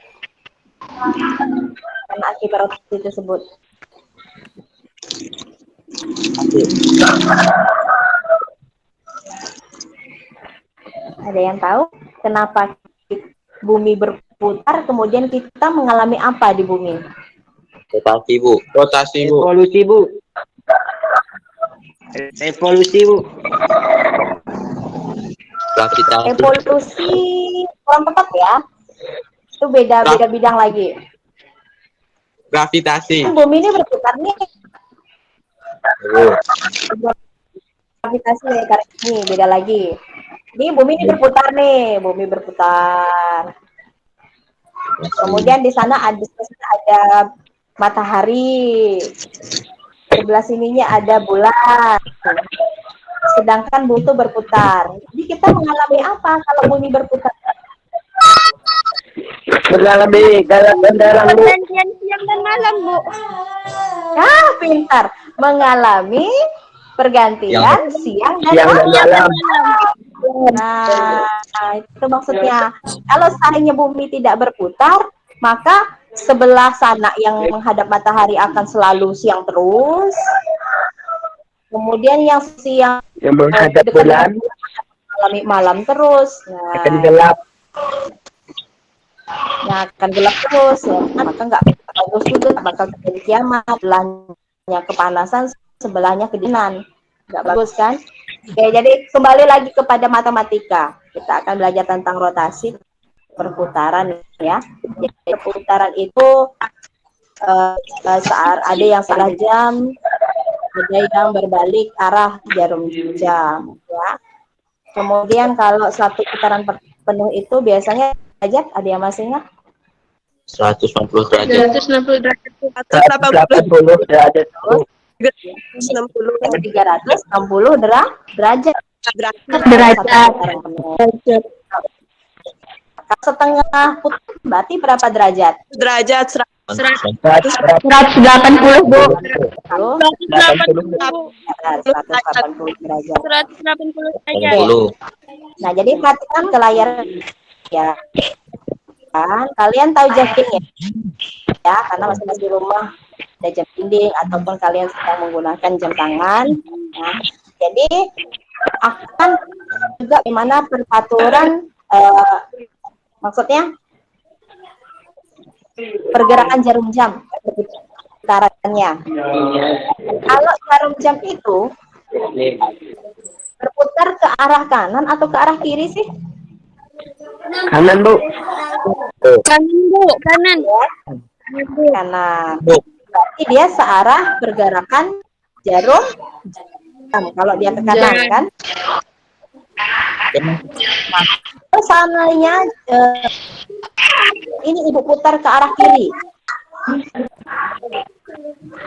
S1: Karena akibat rotasi tersebut. Ada yang tahu kenapa bumi berputar kemudian kita mengalami apa di bumi?
S3: Rotasi, Bu. Rotasi, Bu.
S5: Evolusi, Bu. Evolusi, Bu.
S3: Gravitasi.
S1: Evolusi kurang tepat ya. Itu beda bidang lagi.
S3: Gravitasi.
S1: Bumi ini berputar nih.
S3: Bu.
S1: Gravitasi ya, karena ini beda lagi. Ini bumi ini berputar nih, bumi berputar. Kemudian di sana ada matahari. Sebelah sininya ada bulan. Sedangkan bumi itu berputar. Jadi kita mengalami apa kalau bumi berputar?
S4: Mengalami dalam Bu.
S2: Pergantian siang dan malam, Bu.
S1: Ah, pintar. Mengalami pergantian siang dan
S4: Siang dan
S1: malam.
S4: malam.
S1: Nah, itu maksudnya. Kalau seandainya bumi tidak berputar, maka sebelah sana yang menghadap matahari akan selalu siang terus. Kemudian yang siang
S4: Yang menghadap
S1: dekat
S4: bulan
S1: mengalami malam terus. Nah,
S4: akan gelap.
S1: akan gelap terus ya. Maka nggak bagus juga, bakal terjadi kiamat. Sebelahnya kepanasan, sebelahnya kedinginan. Nggak bagus kan? Oke, jadi kembali lagi kepada matematika. Kita akan belajar tentang rotasi perputaran ya. Jadi perputaran itu ada yang salah jam, ada yang berbalik arah jarum jam ya. Kemudian kalau satu putaran penuh itu biasanya derajat, ada yang masih ingat?
S3: 160 derajat.
S2: 160 derajat.
S4: 180 derajat.
S6: 60
S1: 360 derajat.
S6: derajat.
S1: Setengah putih berarti berapa derajat?
S6: Derajat
S7: 180, Bu.
S2: 180
S1: 180 derajat.
S2: 180 derajat.
S3: 10.
S1: Nah, jadi perhatikan ke layar ya. Kan kalian tahu jam dinding ya, karena masing-masing di rumah ada jam dinding ataupun kalian sedang menggunakan jam tangan. Nah, jadi akan juga bagaimana peraturan maksudnya pergerakan jarum jam perputarannya. Kalau jarum jam itu berputar ke arah kanan atau ke arah kiri sih?
S4: Kanan, Bu.
S2: Kanan, Bu. Kanan.
S1: Kanan. Berarti dia searah pergerakan jarum jam. Kalau dia ke kanan kan? Nah, seandainya ini ibu putar ke arah kiri,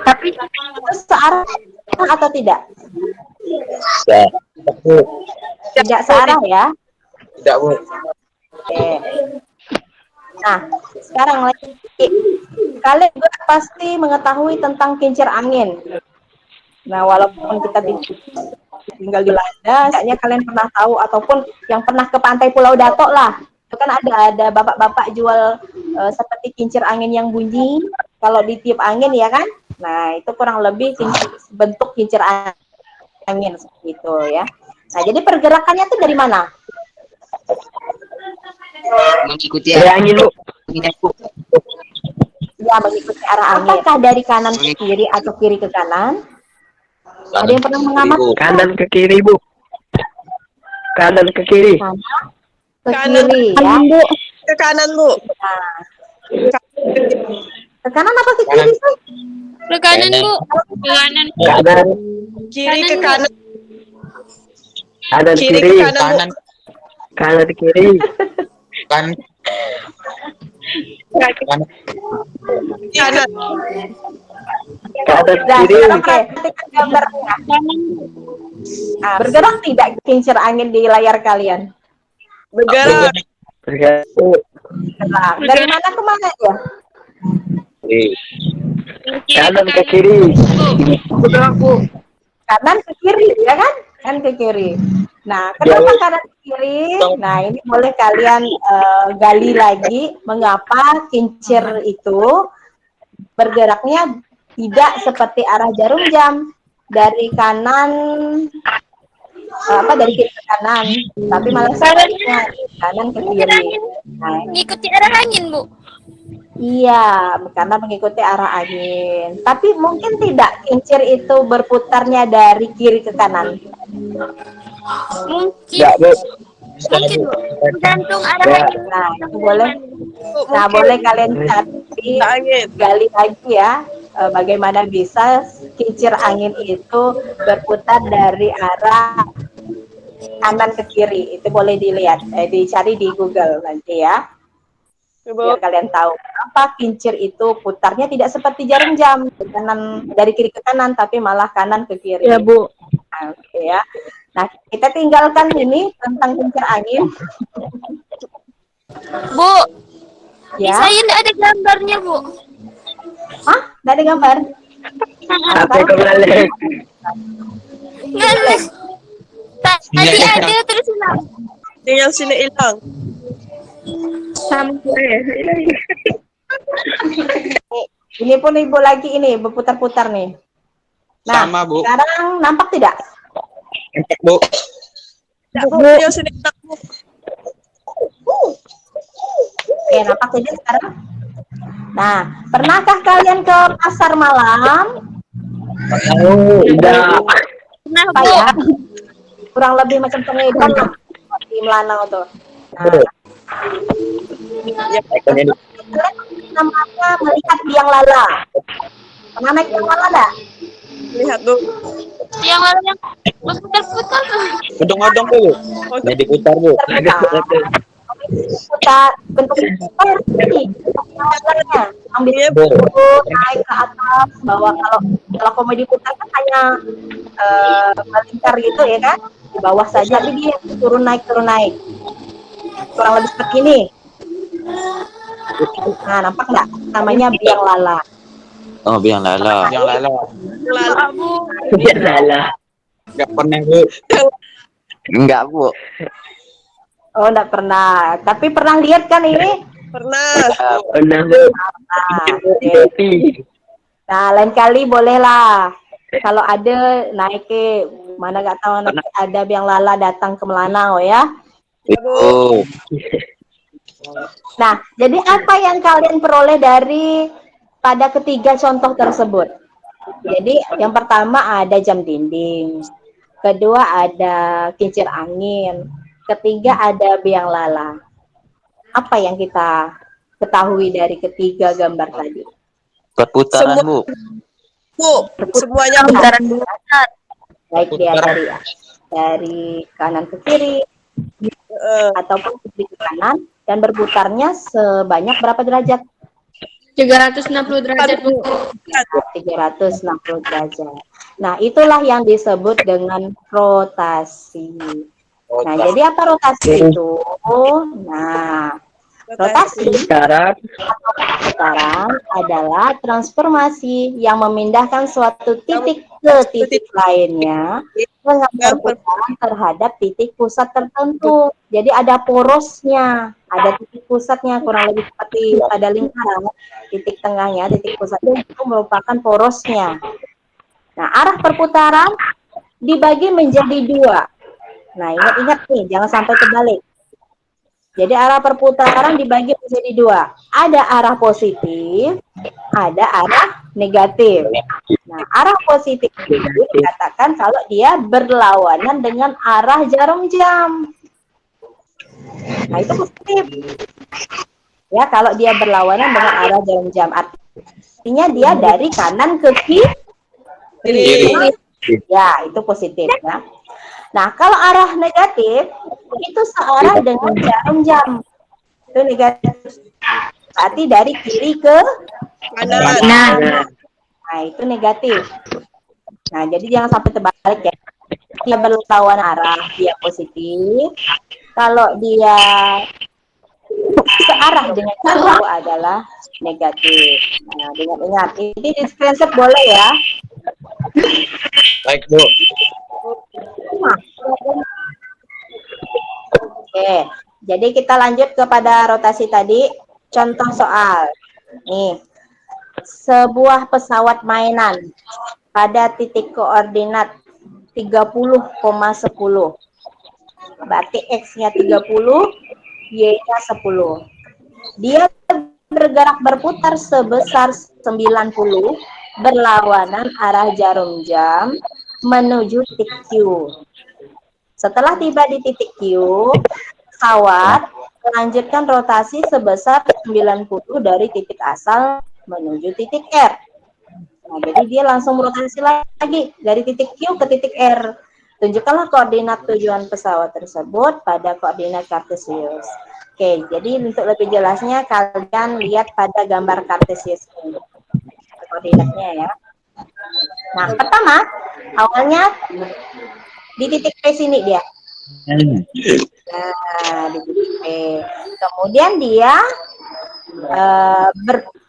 S1: tapi itu searah atau tidak? Tidak searah ya.
S3: Tidak, Bu.
S1: Oke. Nah, sekarang lagi kalian juga pasti mengetahui tentang kincir angin. Nah, walaupun kita tinggal di Belanda, kayaknya kalian pernah tahu ataupun yang pernah ke pantai Pulau Datok lah. Itu kan ada bapak-bapak jual seperti kincir angin yang bunyi. kalau ditiup angin ya kan. Nah, itu kurang lebih bentuk kincir angin seperti itu ya. Nah, jadi pergerakannya tuh dari mana?
S5: Mengikuti
S4: Dari angin, Bu.
S5: Bu.
S1: Ya, mengikuti arah angin. Apakah dari kanan ke kiri atau kiri ke kanan? Ada yang pernah mengamati?
S4: Kanan ke kiri, Bu. Kanan ke kiri.
S1: Kanan ke
S6: Kanan.
S1: kiri ya.
S7: Bu.
S6: Ke kanan, Bu.
S1: Nah, ke kanan apa ke kiri sih?
S2: Ke kanan, Bu. Ke kanan.
S4: Kanan,
S6: Kiri ke kanan.
S4: kanan
S6: Kiri ke
S4: kiri.
S6: kanan, Bu.
S4: Kanan kiri.
S3: Kan
S6: Kanan.
S4: Kanan
S1: Nah,
S4: kiri.
S1: sekarang perhatikan gambarnya. Nah, bergerak tidak kincir angin di layar kalian?
S6: Bergerak.
S4: Bergerak.
S1: Bergerak. Dari mana ke mana ya?
S4: Kanan ke kiri.
S2: Bergerak, Bu.
S1: Kanan ke kiri ya kan? Kan ke kiri. Nah, kenapa kanan ke kiri? Nah, ini boleh kalian gali lagi mengapa kincir itu bergeraknya tidak seperti arah jarum jam dari kanan dari kiri ke kanan, tapi malah sebaliknya kanan ke kiri. Nah,
S2: Ngikuti arah angin, Bu.
S1: iya, karena mengikuti arah angin. Tapi mungkin tidak kincir itu berputarnya dari kiri ke kanan.
S2: Mungkin.
S4: Enggak, Bu.
S2: Mungkin, Bu. Tergantung arah
S4: Ya.
S2: angin.
S1: Nah, itu boleh.
S6: Bu,
S1: Nah,
S6: mungkin
S1: boleh kalian cari,
S6: angin.
S1: gali lagi ya, bagaimana bisa kincir angin itu berputar dari arah kanan ke kiri. Itu boleh dilihat, dicari di Google nanti ya. Biar kalian tahu kenapa kincir itu putarnya tidak seperti jarum jam dari kiri ke kanan, tapi malah kanan ke kiri.
S7: Ya, Bu.
S1: Nah, oke ya. Nah, kita tinggalkan ini tentang kincir angin.
S2: Bu, di
S1: Ya,
S2: saya nggak ada gambarnya, Bu.
S1: hah? Nggak ada gambar?
S4: HP kebalik.
S2: Nggak ada. Tadi ada terus hilang.
S6: Tinggal sini hilang.
S1: Ini pun ibu lagi ini berputar-putar nih. Nah,
S3: Sama, Bu.
S1: sekarang nampak tidak?
S3: Entek, Bu.
S6: Bu, tinggal sini hilang, Bu.
S1: Oke, nampak tidak sekarang? Nah, pernahkah kalian ke pasar malam?
S4: Oh, udah.
S2: Nah,
S1: Apa
S2: Bu.
S1: ya? Kurang lebih macam pengedar lah di Melanau tuh. Nah, kalian namanya melihat biang lala. Pernah naik biang lala enggak?
S6: Lihat, Bu.
S2: Yang lalu yang berputar-putar.
S3: Odong-odong, Bu. Jadi putar, Bu.
S1: Putar bentuk putar ini layarnya ambil
S6: Iya,
S3: Bu.
S1: naik ke atas bawah. Kalau komedi putar kan hanya melingkar gitu ya kan, di bawah saja, tapi dia turun naik kurang lebih seperti ini. Nah, nampak nggak? Namanya biang lala.
S5: Oh, biang lala.
S3: Yang lala.
S6: Lala.
S2: Bu.
S4: Ya salah.
S3: Enggak pernah, Bu.
S5: Enggak, Bu.
S1: Oh, enggak pernah. Tapi pernah lihat kan ini?
S6: Pernah.
S4: Pernah, Bu.
S1: Nah,
S4: Kopi.
S1: nah, lain kali bolehlah. Kalau ada naik ke mana nggak tahu nanti ada biang lala datang ke Melanau ya.
S5: Oh,
S1: Nah, jadi apa yang kalian peroleh dari pada ketiga contoh tersebut? Jadi yang pertama ada jam dinding, kedua ada kincir angin, ketiga ada biang lala. Apa yang kita ketahui dari ketiga gambar tadi?
S5: perputaran, Bu.
S6: Bu, semuanya
S7: Putaran bulan.
S1: Baik dia dari kanan ke kiri ataupun kiri ke kanan, dan berputarnya sebanyak berapa derajat?
S2: 360 derajat, Bu.
S1: 360 derajat. Nah, itulah yang disebut dengan rotasi. Nah, jadi apa rotasi itu? Nah, Rotasi
S4: Sekarang
S1: sekarang adalah transformasi yang memindahkan suatu titik ke titik lainnya dengan perputaran terhadap titik pusat tertentu. Jadi ada porosnya, ada titik pusatnya, kurang lebih seperti pada lingkaran. Titik tengahnya, titik pusatnya itu merupakan porosnya. Nah, arah perputaran dibagi menjadi dua. Nah, ingat-ingat nih, jangan sampai terbalik. Jadi arah perputaran dibagi menjadi dua. Ada arah positif, ada arah negatif. Nah, arah positif itu dikatakan kalau dia berlawanan dengan arah jarum jam. Nah, itu positif. Ya, kalau dia berlawanan dengan arah jarum jam, artinya dia dari kanan ke kiri. Ya, itu positif ya. Nah, kalau arah negatif itu searah dengan jarum jam. Itu negatif. Berarti dari kiri ke
S6: kanan.
S1: Nah, itu negatif. Nah, jadi jangan sampai terbalik ya. Dia berlawan arah, dia positif. Kalau dia searah dengan jarum adalah negatif. Nah, dengan ingat, ini di screenshot boleh ya.
S3: Baik, Bu.
S1: Oke, jadi kita lanjut kepada rotasi tadi. Contoh soal. Nih, sebuah pesawat mainan pada titik koordinat 30,10. Berarti X-nya 30, Y-nya 10. Dia bergerak berputar sebesar 90 berlawanan arah jarum jam menuju titik Q. Setelah tiba di titik Q, pesawat melanjutkan rotasi sebesar 90 dari titik asal menuju titik R. Nah, jadi dia langsung merotasi lagi dari titik Q ke titik R. Tunjukkanlah koordinat tujuan pesawat tersebut pada koordinat kartesius. Oke, jadi untuk lebih jelasnya kalian lihat pada gambar kartesius ini. Koordinatnya ya. Nah, pertama, awalnya di titik P sini dia. Nah, di titik P. Kemudian dia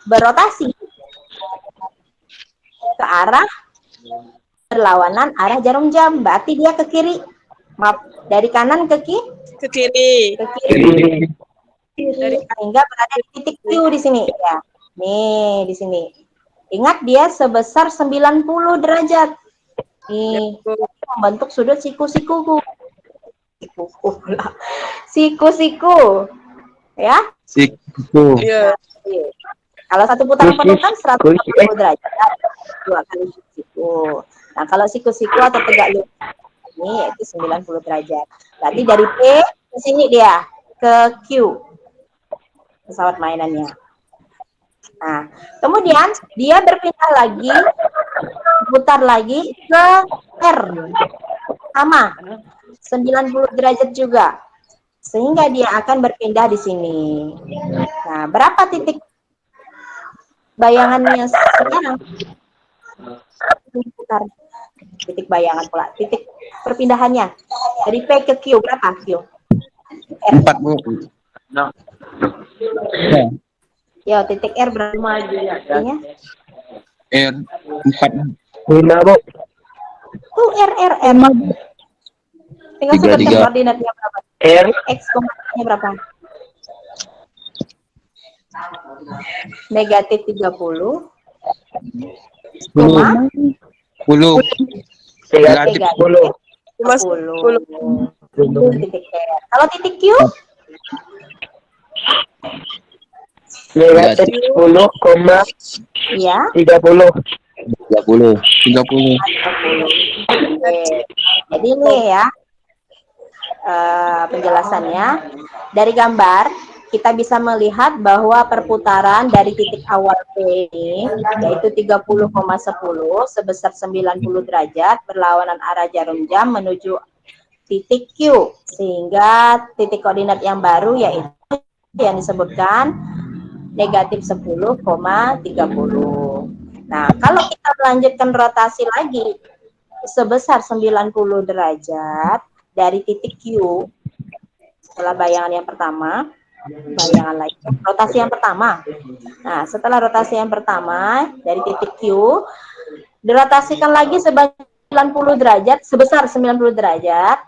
S1: berrotasi ke arah berlawanan arah jarum jam. Berarti dia ke kiri. Maaf, dari kanan ke kiri.
S6: Ke kiri.
S1: Ke kiri. Sehingga berada di titik Q di sini ya. Nih, di sini. Ingat dia sebesar 90 derajat. Nih, membentuk sudut siku-siku. Siku-siku. Ya?
S5: Siku.
S6: Iya.
S1: Kalau satu putaran penuh kan 180 derajat. 2 kali siku. Nah, kalau siku-siku atau tegak lurus ini yaitu 90 derajat. Berarti dari P ke sini dia ke Q. Pesawat mainannya. Nah, kemudian dia berpindah lagi, putar lagi ke R. Sama, 90 derajat juga. Sehingga dia akan berpindah di sini. Nah, berapa titik bayangannya sekarang? Putar. Titik bayangan pula. Titik perpindahannya. Dari P ke Q, berapa Q?
S3: 4, Bu.
S1: Yo, titik R berapa artinya?
S3: R 4.
S4: 5, Bu.
S1: Tuh R. Tinggal
S5: Tiga,
S1: sebutkan
S5: tiga.
S1: koordinatnya berapa?
S4: R.
S1: X koordinatnya berapa? Negatif 30.
S3: 10. 10.
S4: Negatif 10.
S6: Cuma
S1: 10.
S6: 10.
S1: Titik R. Kalau titik Q?
S4: Negatif 10,30.
S1: Ya.
S5: 30.
S3: 30.
S1: Oke. Jadi ini ya penjelasannya. Dari gambar kita bisa melihat bahwa perputaran dari titik awal P ini yaitu 30,10 sebesar 90 derajat berlawanan arah jarum jam menuju titik Q, sehingga titik koordinat yang baru yaitu yang disebutkan negatif 10,30. Nah, kalau kita melanjutkan rotasi lagi sebesar 90 derajat dari titik Q setelah bayangan yang pertama, bayangan lagi. Rotasi yang pertama. Nah, setelah rotasi yang pertama dari titik Q, dirotasikan lagi sebanyak 90 derajat, sebesar 90 derajat.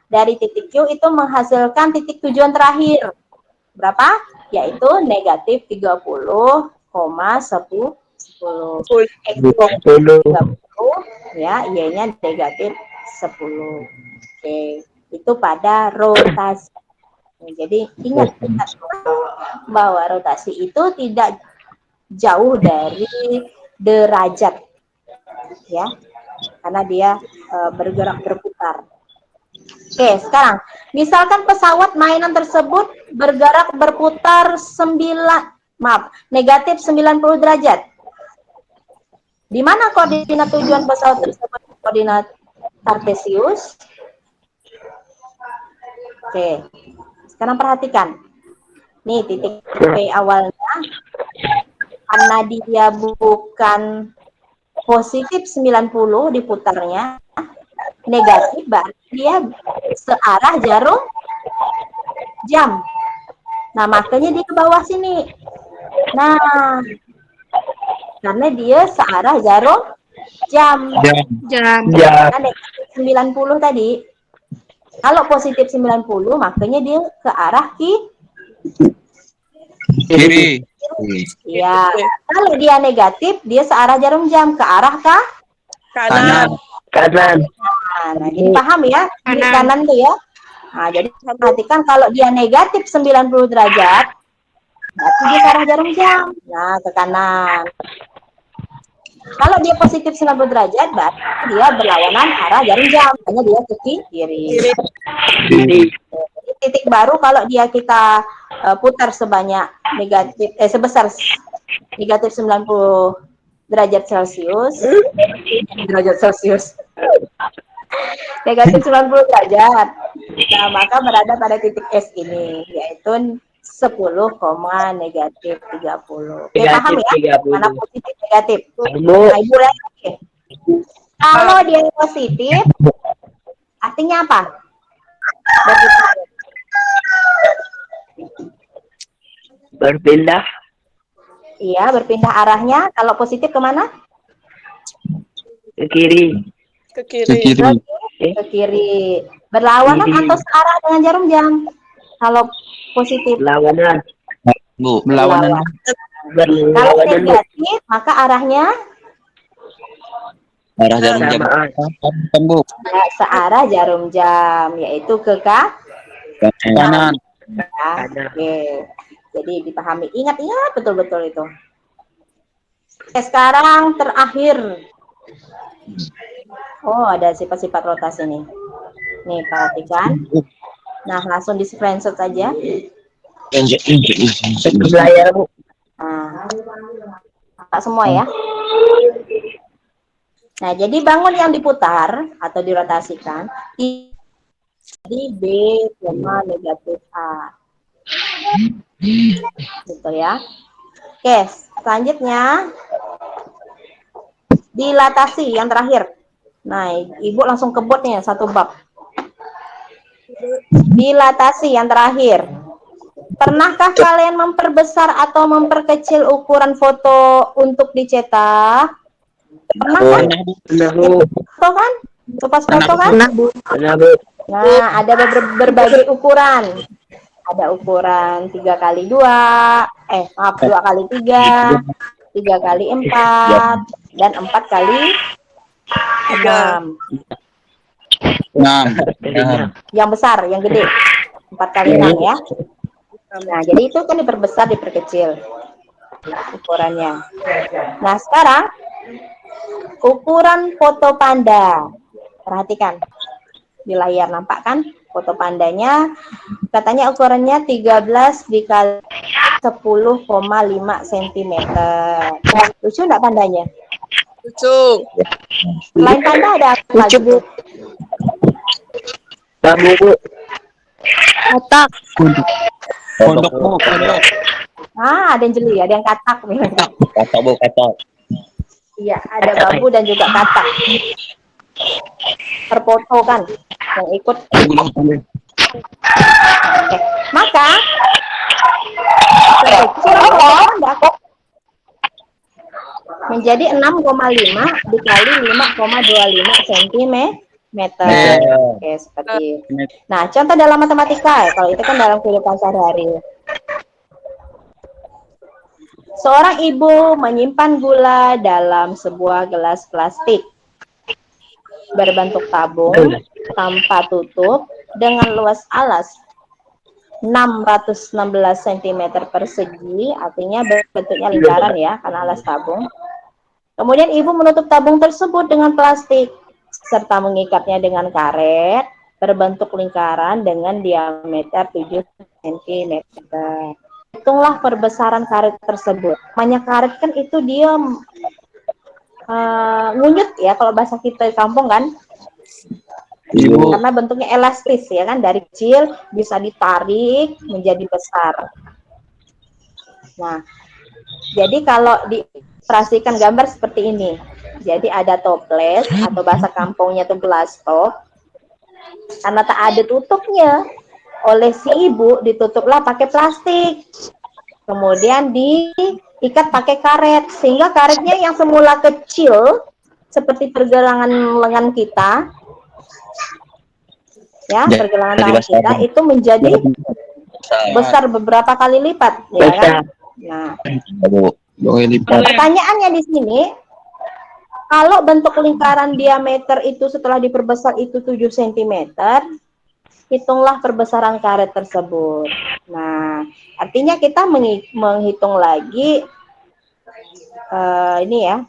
S1: Dari titik Q itu menghasilkan titik tujuan terakhir. Berapa? Yaitu negatif 30,10. X-nya 30, ya, Y-nya negatif 10. Oke, itu pada rotasi. Jadi ingat bahwa rotasi itu tidak jauh dari derajat, ya, karena dia bergerak berputar. Oke, sekarang misalkan pesawat mainan tersebut bergerak berputar negatif 90 derajat. Di mana koordinat tujuan pesawat tersebut? Koordinat kartesius. Oke, sekarang perhatikan. Nih titik P awalnya, karena dia bukan positif 90 diputarnya, negatif, berarti dia searah jarum jam. Nah, makanya dia ke bawah sini. Nah, karena dia searah jarum jam.
S2: Jam.
S1: Nah, negatif 90 tadi. Kalau positif 90, makanya dia ke arah
S3: Kiri.
S1: ya. Kalau dia negatif, dia searah jarum jam ke arah
S6: Kanan.
S4: Kanan.
S1: Nah, jadi paham ya, kiri kanan tuh ya. Nah, jadi perhatikan kalau dia negatif 90 derajat, berarti dia ke arah jarum jam. Nah, ke kanan. Kalau dia positif 90 derajat, berarti dia berlawanan arah jarum jam. Hanya dia ke kiri.
S4: Kiri.
S1: Jadi titik baru kalau dia kita putar sebanyak sebesar negatif 90 derajat Celcius. Negatif 90 derajat. Nah, maka berada pada titik S ini, yaitu 10, negatif 30. Oke, paham ya? Mana positif, negatif. Nah, Ibu lihat lagi. Kalau dia positif, artinya apa?
S4: Berpindah.
S1: Iya, berpindah arahnya. Kalau positif kemana?
S4: Ke kiri.
S6: Ke kiri.
S1: Ke kiri. Berlawanan atau searah dengan jarum jam? Kalau positif.
S4: Berlawanan.
S5: Bu.
S1: Berlawanan. Kalau negatif, maka arahnya
S5: Arah jarum jam. Bu.
S1: searah jarum jam, yaitu ke
S5: Kanan.
S1: ya. Oke. Jadi dipahami. Ingat betul-betul itu. Oke, sekarang terakhir. Oh, ada sifat-sifat rotasi nih. Nih, perhatikan. Nah, langsung di screenshot saja.
S4: Layar, Bu.
S1: Nah, Pak semua ya. Nah, jadi bangun yang diputar atau dirotasikan di B, negatif A. Gitu ya. Oke, selanjutnya dilatasi yang terakhir. Nah, Ibu langsung ke bot nih, satu bab. Dilatasi yang terakhir. Pernahkah kalian memperbesar atau memperkecil ukuran foto untuk dicetak? Pernah kan?
S4: Pernah, Bu.
S1: Foto kan? Pas foto kan?
S4: Pernah, Bu.
S1: Nah, ada berbagai ukuran. Ada ukuran 3x2, 2x3, 3x4, dan 4x6.
S3: 6.
S1: Yang besar, yang gede. 4x6 ya. Nah, jadi itu kan diperbesar, diperkecil ukurannya. Nah, sekarang ukuran foto panda. Perhatikan. Di layar nampak kan foto pandanya, katanya ukurannya 13 dikali 10,5 cm. Lucu enggak pandanya?
S6: Lucu.
S1: Selain panda ada apa lagi?
S4: Bambu, Bu.
S7: Otak.
S3: Kodok, Bu. Kodok.
S1: Ah, ada yang jeli, ada yang katak.
S5: Katak, Bu. Katak.
S1: Iya, ada bambu dan juga katak. Terfoto kan yang ikut. Oke. Maka menjadi 6,5 dikali 5,25 cm. Oke, seperti. Nah, contoh dalam matematika, kalau itu kan dalam kehidupan sehari-hari. Seorang ibu menyimpan gula dalam sebuah gelas plastik berbentuk tabung tanpa tutup dengan luas alas 616 cm persegi, artinya bentuknya lingkaran ya, karena alas tabung. Kemudian ibu menutup tabung tersebut dengan plastik serta mengikatnya dengan karet berbentuk lingkaran dengan diameter 7 cm. Hitunglah perbesaran karet tersebut. Banyak karet kan itu dia ngunyut ya, kalau bahasa kita di kampung kan. Karena bentuknya elastis ya kan, dari kecil bisa ditarik menjadi besar. Nah, jadi kalau diilustrasikan gambar seperti ini. Jadi ada toples atau bahasa kampungnya itu glasstop. Karena tak ada tutupnya, oleh si ibu ditutuplah pakai plastik. Kemudian diikat pakai karet, sehingga karetnya yang semula kecil seperti pergelangan lengan kita, ya, pergelangan tangan kita itu menjadi besar beberapa kali lipat, ya kan? Nah, pertanyaannya di sini, kalau bentuk lingkaran diameter itu setelah diperbesar itu 7 cm, hitunglah perbesaran karet tersebut. Nah, artinya kita menghitung lagi ini ya,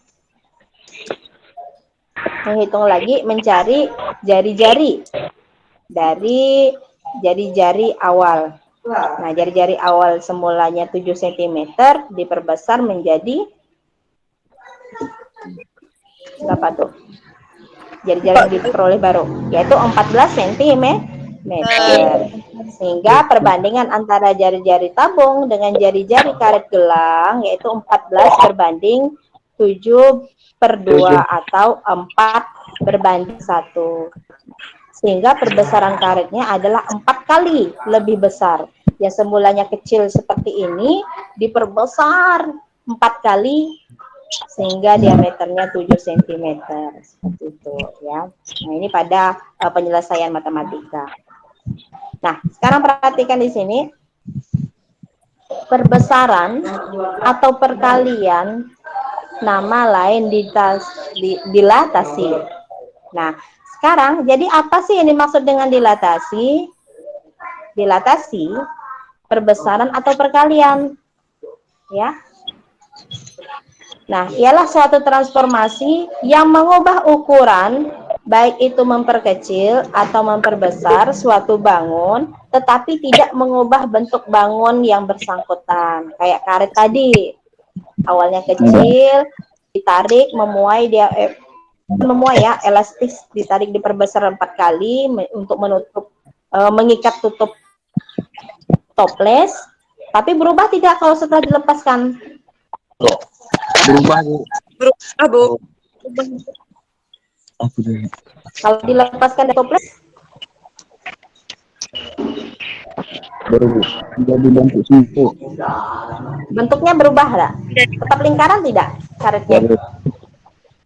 S1: menghitung lagi, mencari jari-jari dari jari-jari awal. Nah, jari-jari awal semulanya 7 cm diperbesar menjadi berapa tuh? Jari-jari yang diperoleh baru, yaitu 14 cm. Sehingga perbandingan antara jari-jari tabung dengan jari-jari karet gelang yaitu 14 berbanding 7/2 atau 4/1. Sehingga perbesaran karetnya adalah 4 kali lebih besar. Yang semulanya kecil seperti ini diperbesar 4 kali sehingga diameternya 7 cm seperti itu ya. Nah, ini pada penyelesaian matematika. Nah, sekarang perhatikan di sini perbesaran atau perkalian, nama lain dilatasi. Nah, sekarang jadi apa sih yang dimaksud dengan dilatasi? Dilatasi perbesaran atau perkalian, ya. Nah, ialah suatu transformasi yang mengubah ukuran, baik itu memperkecil atau memperbesar suatu bangun, tetapi tidak mengubah bentuk bangun yang bersangkutan. Kayak karet tadi, awalnya kecil, ditarik, memuai ya, elastis, ditarik diperbesar 4 kali untuk menutup, mengikat tutup toples, tapi berubah tidak kalau setelah dilepaskan?
S5: Berubah, Bu.
S6: Berubah, Bu.
S1: Kalau dilepaskan dari toples,
S5: berubah jadi bentuk simpul.
S1: bentuknya berubah enggak? Tetap lingkaran tidak karetnya?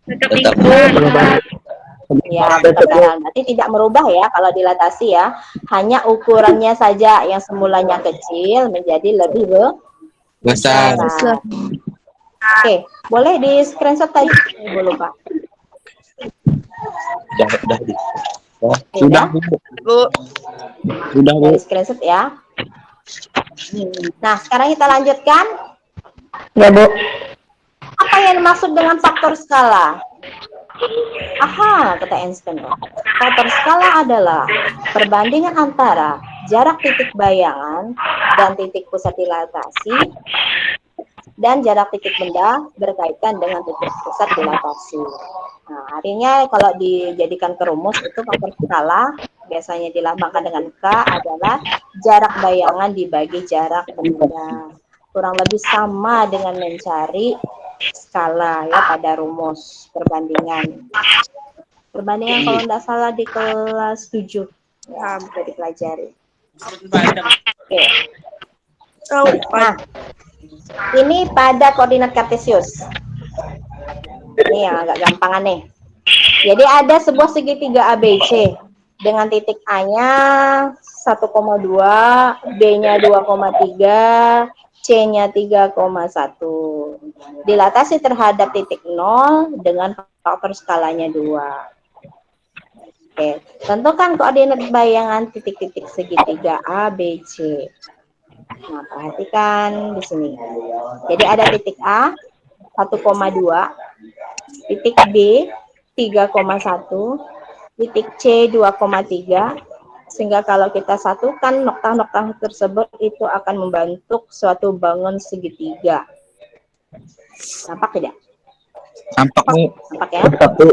S2: Tetap
S6: Berubah.
S1: Ya, lingkaran. Berarti tidak merubah ya kalau dilatasi ya. Hanya ukurannya saja yang semulanya kecil menjadi lebih
S3: Besar.
S1: besar. Oke, boleh di screenshot tadi? Ibu lupa.
S5: Sudah, Bu.
S6: Bu.
S5: Sudah, Bu.
S1: Di screenshot ya. Nah, sekarang kita lanjutkan.
S4: Ya, Bu.
S1: Apa yang dimaksud dengan faktor skala? Aha, kata Einstein. Faktor skala adalah perbandingan antara jarak titik bayangan dan titik pusat dilatasi dan jarak titik benda berkaitan dengan titik pusat dilatasi. Nah, artinya kalau dijadikan ke rumus itu faktor skala biasanya dilambangkan dengan K adalah jarak bayangan dibagi jarak benda. Kurang lebih sama dengan mencari skala ya pada rumus perbandingan. Perbandingan kalau tidak salah di kelas 7 ya, bisa dipelajari. Oke.
S6: Oh,
S1: Nah, ini pada koordinat kartesius. Ini yang agak gampangan nih. Jadi ada sebuah segitiga ABC dengan titik A-nya 1,2, B-nya 2,3, C-nya 3,1. Dilatasi terhadap titik 0 dengan faktor skalanya 2. Oke, tentukan koordinat bayangan titik-titik segitiga A, B, C. Nah, perhatikan di sini. Jadi ada titik A 1,2, titik B 3,1, titik C 2,3, sehingga kalau kita satukan nokta-nokta tersebut itu akan membentuk suatu bangun segitiga. Nampak tidak?
S5: Nampak, Bu.
S1: Nampak ya? Oke.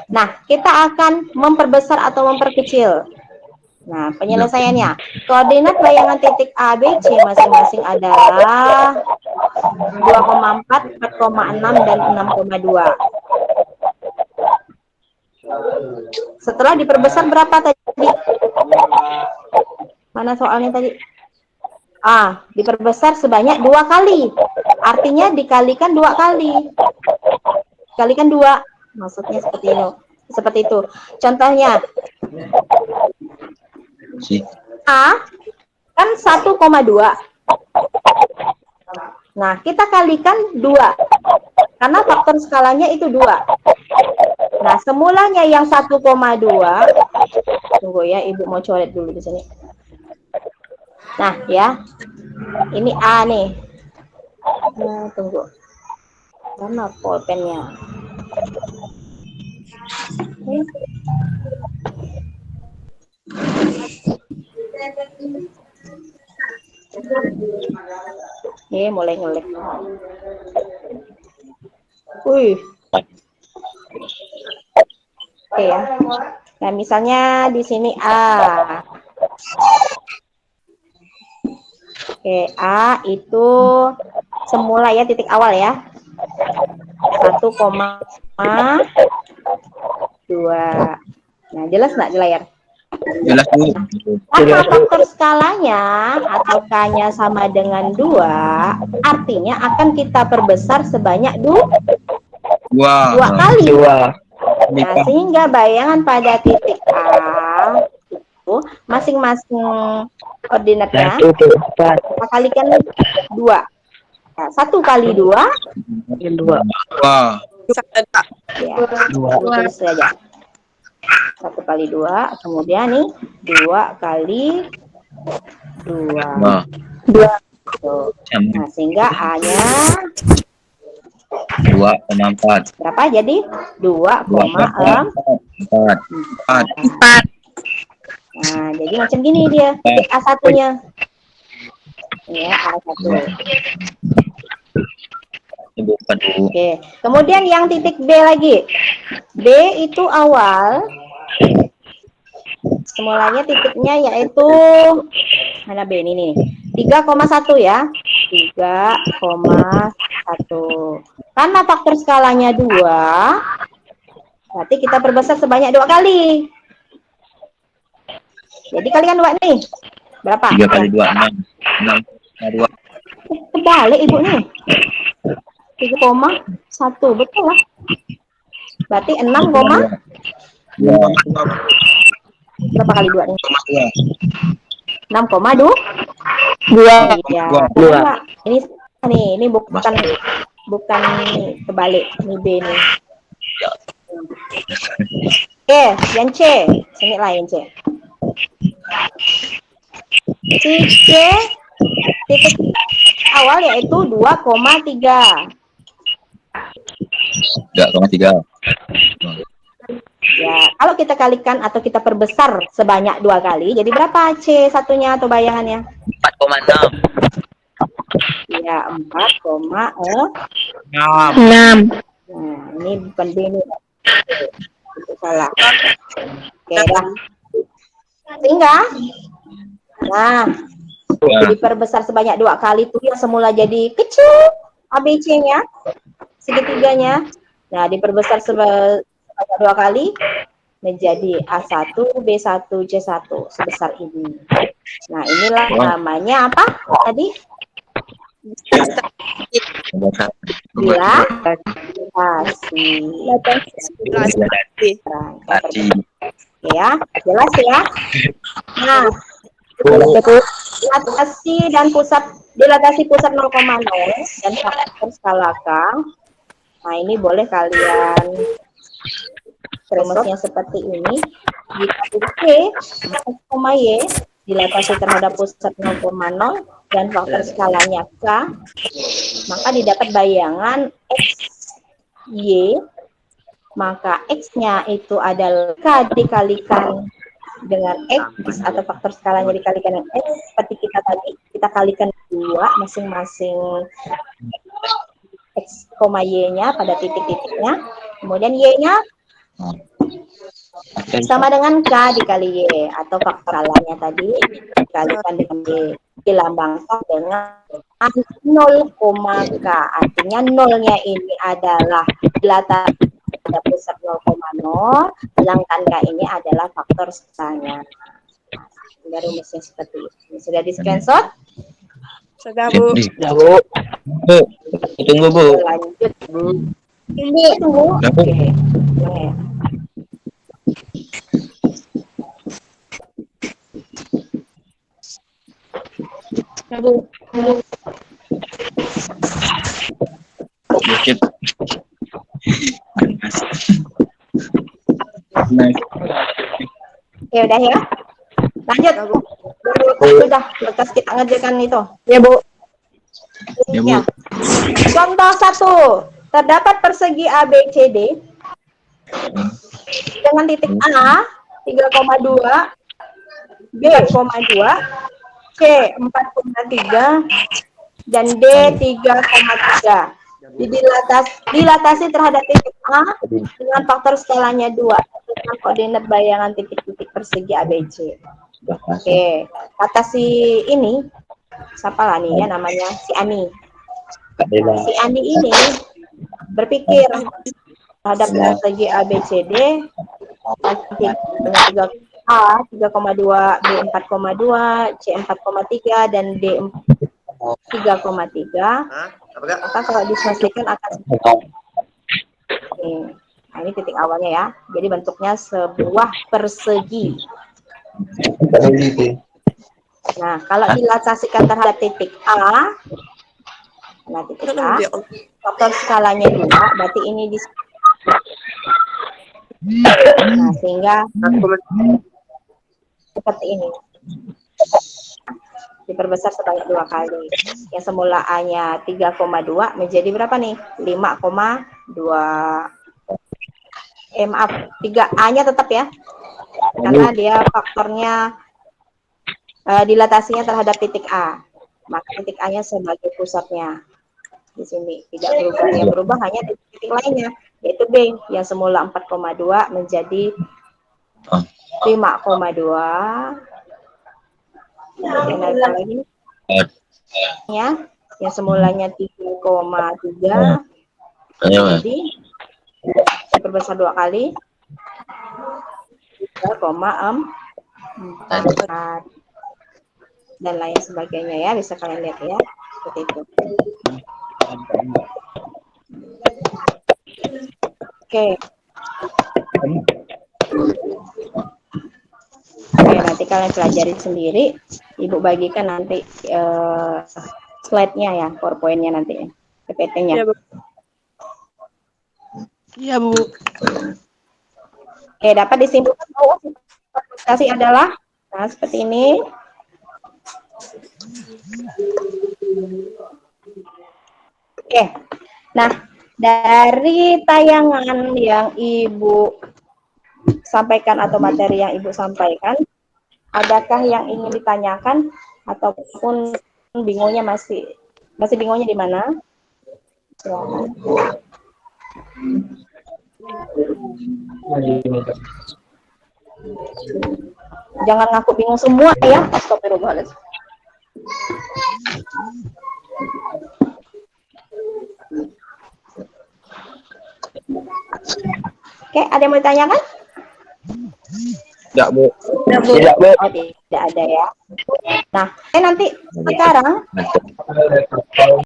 S1: Nah, kita akan memperbesar atau memperkecil. Nah, penyelesaiannya, koordinat bayangan titik A, B, C masing-masing adalah 2,4, 4,6, dan 6,2. Setelah diperbesar berapa tadi? Mana soalnya tadi? Diperbesar sebanyak 2 kali. Artinya dikalikan 2 kali. Dikalikan 2. Maksudnya seperti itu. Contohnya, A kan 1,2. Nah, kita kalikan 2. Karena faktor skalanya itu 2. Nah, semulanya yang 1,2. Tunggu ya, Ibu mau coret dulu di sini. Nah, ya. Ini A nih. Nah, tunggu. Mana pulpennya? Mulai ngelek. Oke ya. Nah, misalnya di sini A. Oke, A itu semula ya, titik awal ya. 1,2. Nah, jelas nggak di layar?
S5: Jelas, Bu.
S1: Karena faktor skalanya atau K-nya sama dengan 2, artinya akan kita perbesar sebanyak 2 kali. Nah, sehingga bayangan pada titik A itu masing-masing koordinatnya kita kalikan 2. Nah, 1 kali 2 ya, 2 saja. 1 kali 2, kemudian nih 2 kali 2. Nah, sehingga A-nya
S5: 2,4.
S1: berapa jadi? 2,4. Nah, jadi macam gini dia, titik A1-nya. Ya, A1. Oke, kemudian yang titik B lagi. B itu awal. Semulanya titiknya yaitu mana B ini nih? 3,1 ya. 3,1. Karena faktor skalanya 2, berarti kita perbesar sebanyak 2 kali. Jadi kalikan 2 nih. Berapa?
S5: 3 kali 2, 6. 6,2.
S1: Kebalik Ibu nih. 3,1, betul lah. Berarti 6, berapa kali 2 nih? 6,2. Ya, ini bukan kebalik, ini B nih. Oke, yang C, sini lah yang C. C titik awal yaitu 2,3.
S5: 3,3.
S1: Ya, kalau kita kalikan atau kita perbesar sebanyak 2 kali, jadi berapa C satunya atau bayangannya?
S4: 4,6.
S1: Ya, 4,6. Nah, ini bukan B nih. Itu salah. Oke lah. Sehingga, nah, diperbesar sebanyak 2 kali itu yang semula jadi kecil ABC-nya, segitiganya. Nah, diperbesar sebanyak 2 kali, menjadi A1, B1, C1 sebesar ini. Nah, inilah namanya apa tadi? Dilatasi.
S5: Tadi.
S1: Ya, jelas ya. Nah, dilatasi pusat 0,0 dan faktor skala K. Nah, ini boleh kalian rumusnya seperti ini. Jika P, X, Y dilatasi terhadap pusat 0,0 dan faktor skalanya K, maka didapat bayangan X, Y, maka X-nya itu adalah K dikalikan dengan X atau faktor skalanya dikalikan dengan X, seperti kita tadi, kita kalikan 2 masing-masing X, Y-nya pada titik-titiknya, kemudian Y-nya sama dengan K dikali Y, atau faktor skalanya tadi dikalikan dengan Y, dilambangkan dengan 0, K, artinya nolnya ini adalah dilatasi pada pusat 0,0, sedangkan K ini adalah faktor skalanya. Nah, rumusnya seperti ini. Sudah di screenshot?
S6: Sudah, Bu.
S4: Ya, Bu.
S5: Bu, tunggu Bu.
S1: Lanjut. Tunggu. Oke.
S6: Ya, Bu.
S5: Dikit. Nice.
S1: Oke, udah ya. Lanjut. Sudah, bekas kita ngerjakan itu.
S6: Ya, Bu.
S5: Ya, Bu.
S1: Ya. Contoh 1. Terdapat persegi ABCD dengan titik A 3,2, B 0,2, C 4,3, dan D 3,3. Dilatasi terhadap titik A dengan faktor skalanya 2 dengan koordinat bayangan titik-titik persegi ABC. Oke, kata si ini, siapa lah nih ya namanya, si Ani. Nah, si Ani ini berpikir terhadap persegi ABCD dengan 3A 3,2, B 4,2, C 4,3, dan D 3,3. Maka kalau diselesaikan akan nah, ini titik awalnya ya. Jadi bentuknya sebuah persegi. Nah, kalau dilatasikan terhadap titik A, nah titik A, faktor skalanya 2, berarti ini di nah, sehingga seperti ini. Diperbesar sebanyak 2 kali. Yang semula A-nya 3,2 menjadi berapa nih? 5,2. Maaf, 3A-nya tetap ya. Karena dia faktornya dilatasinya terhadap titik A. Maka titik A-nya sebagai pusatnya. Di sini tidak berubah. Yang berubah hanya titik lainnya, yaitu B yang semula 4,2 menjadi 5,2. Lagi ya, yang semulanya 3,3 jadi diperbesar 2 kali 3,4 dan lain sebagainya ya, bisa kalian lihat ya, seperti itu. Oke. Oke, nanti kalian pelajari sendiri. Ibu bagikan nanti slide-nya ya, PowerPoint-nya nanti, PPT-nya.
S6: Ya, Bu. Ya, Bu.
S1: Oke, dapat disimpulkan bahwa presentasi adalah nah seperti ini. Oke. Nah, dari tayangan yang Ibu sampaikan atau materi yang Ibu sampaikan, adakah yang ingin ditanyakan ataupun bingungnya masih bingungnya di mana? Jangan ngaku bingung semua ya. Astagfirullahaladzim. Oke, ada yang mau ditanyakan?
S3: Tidak, Bu.
S4: Tidak, Bu.
S1: Oh, tidak ada ya. Nah, nanti sekarang
S5: Mantap.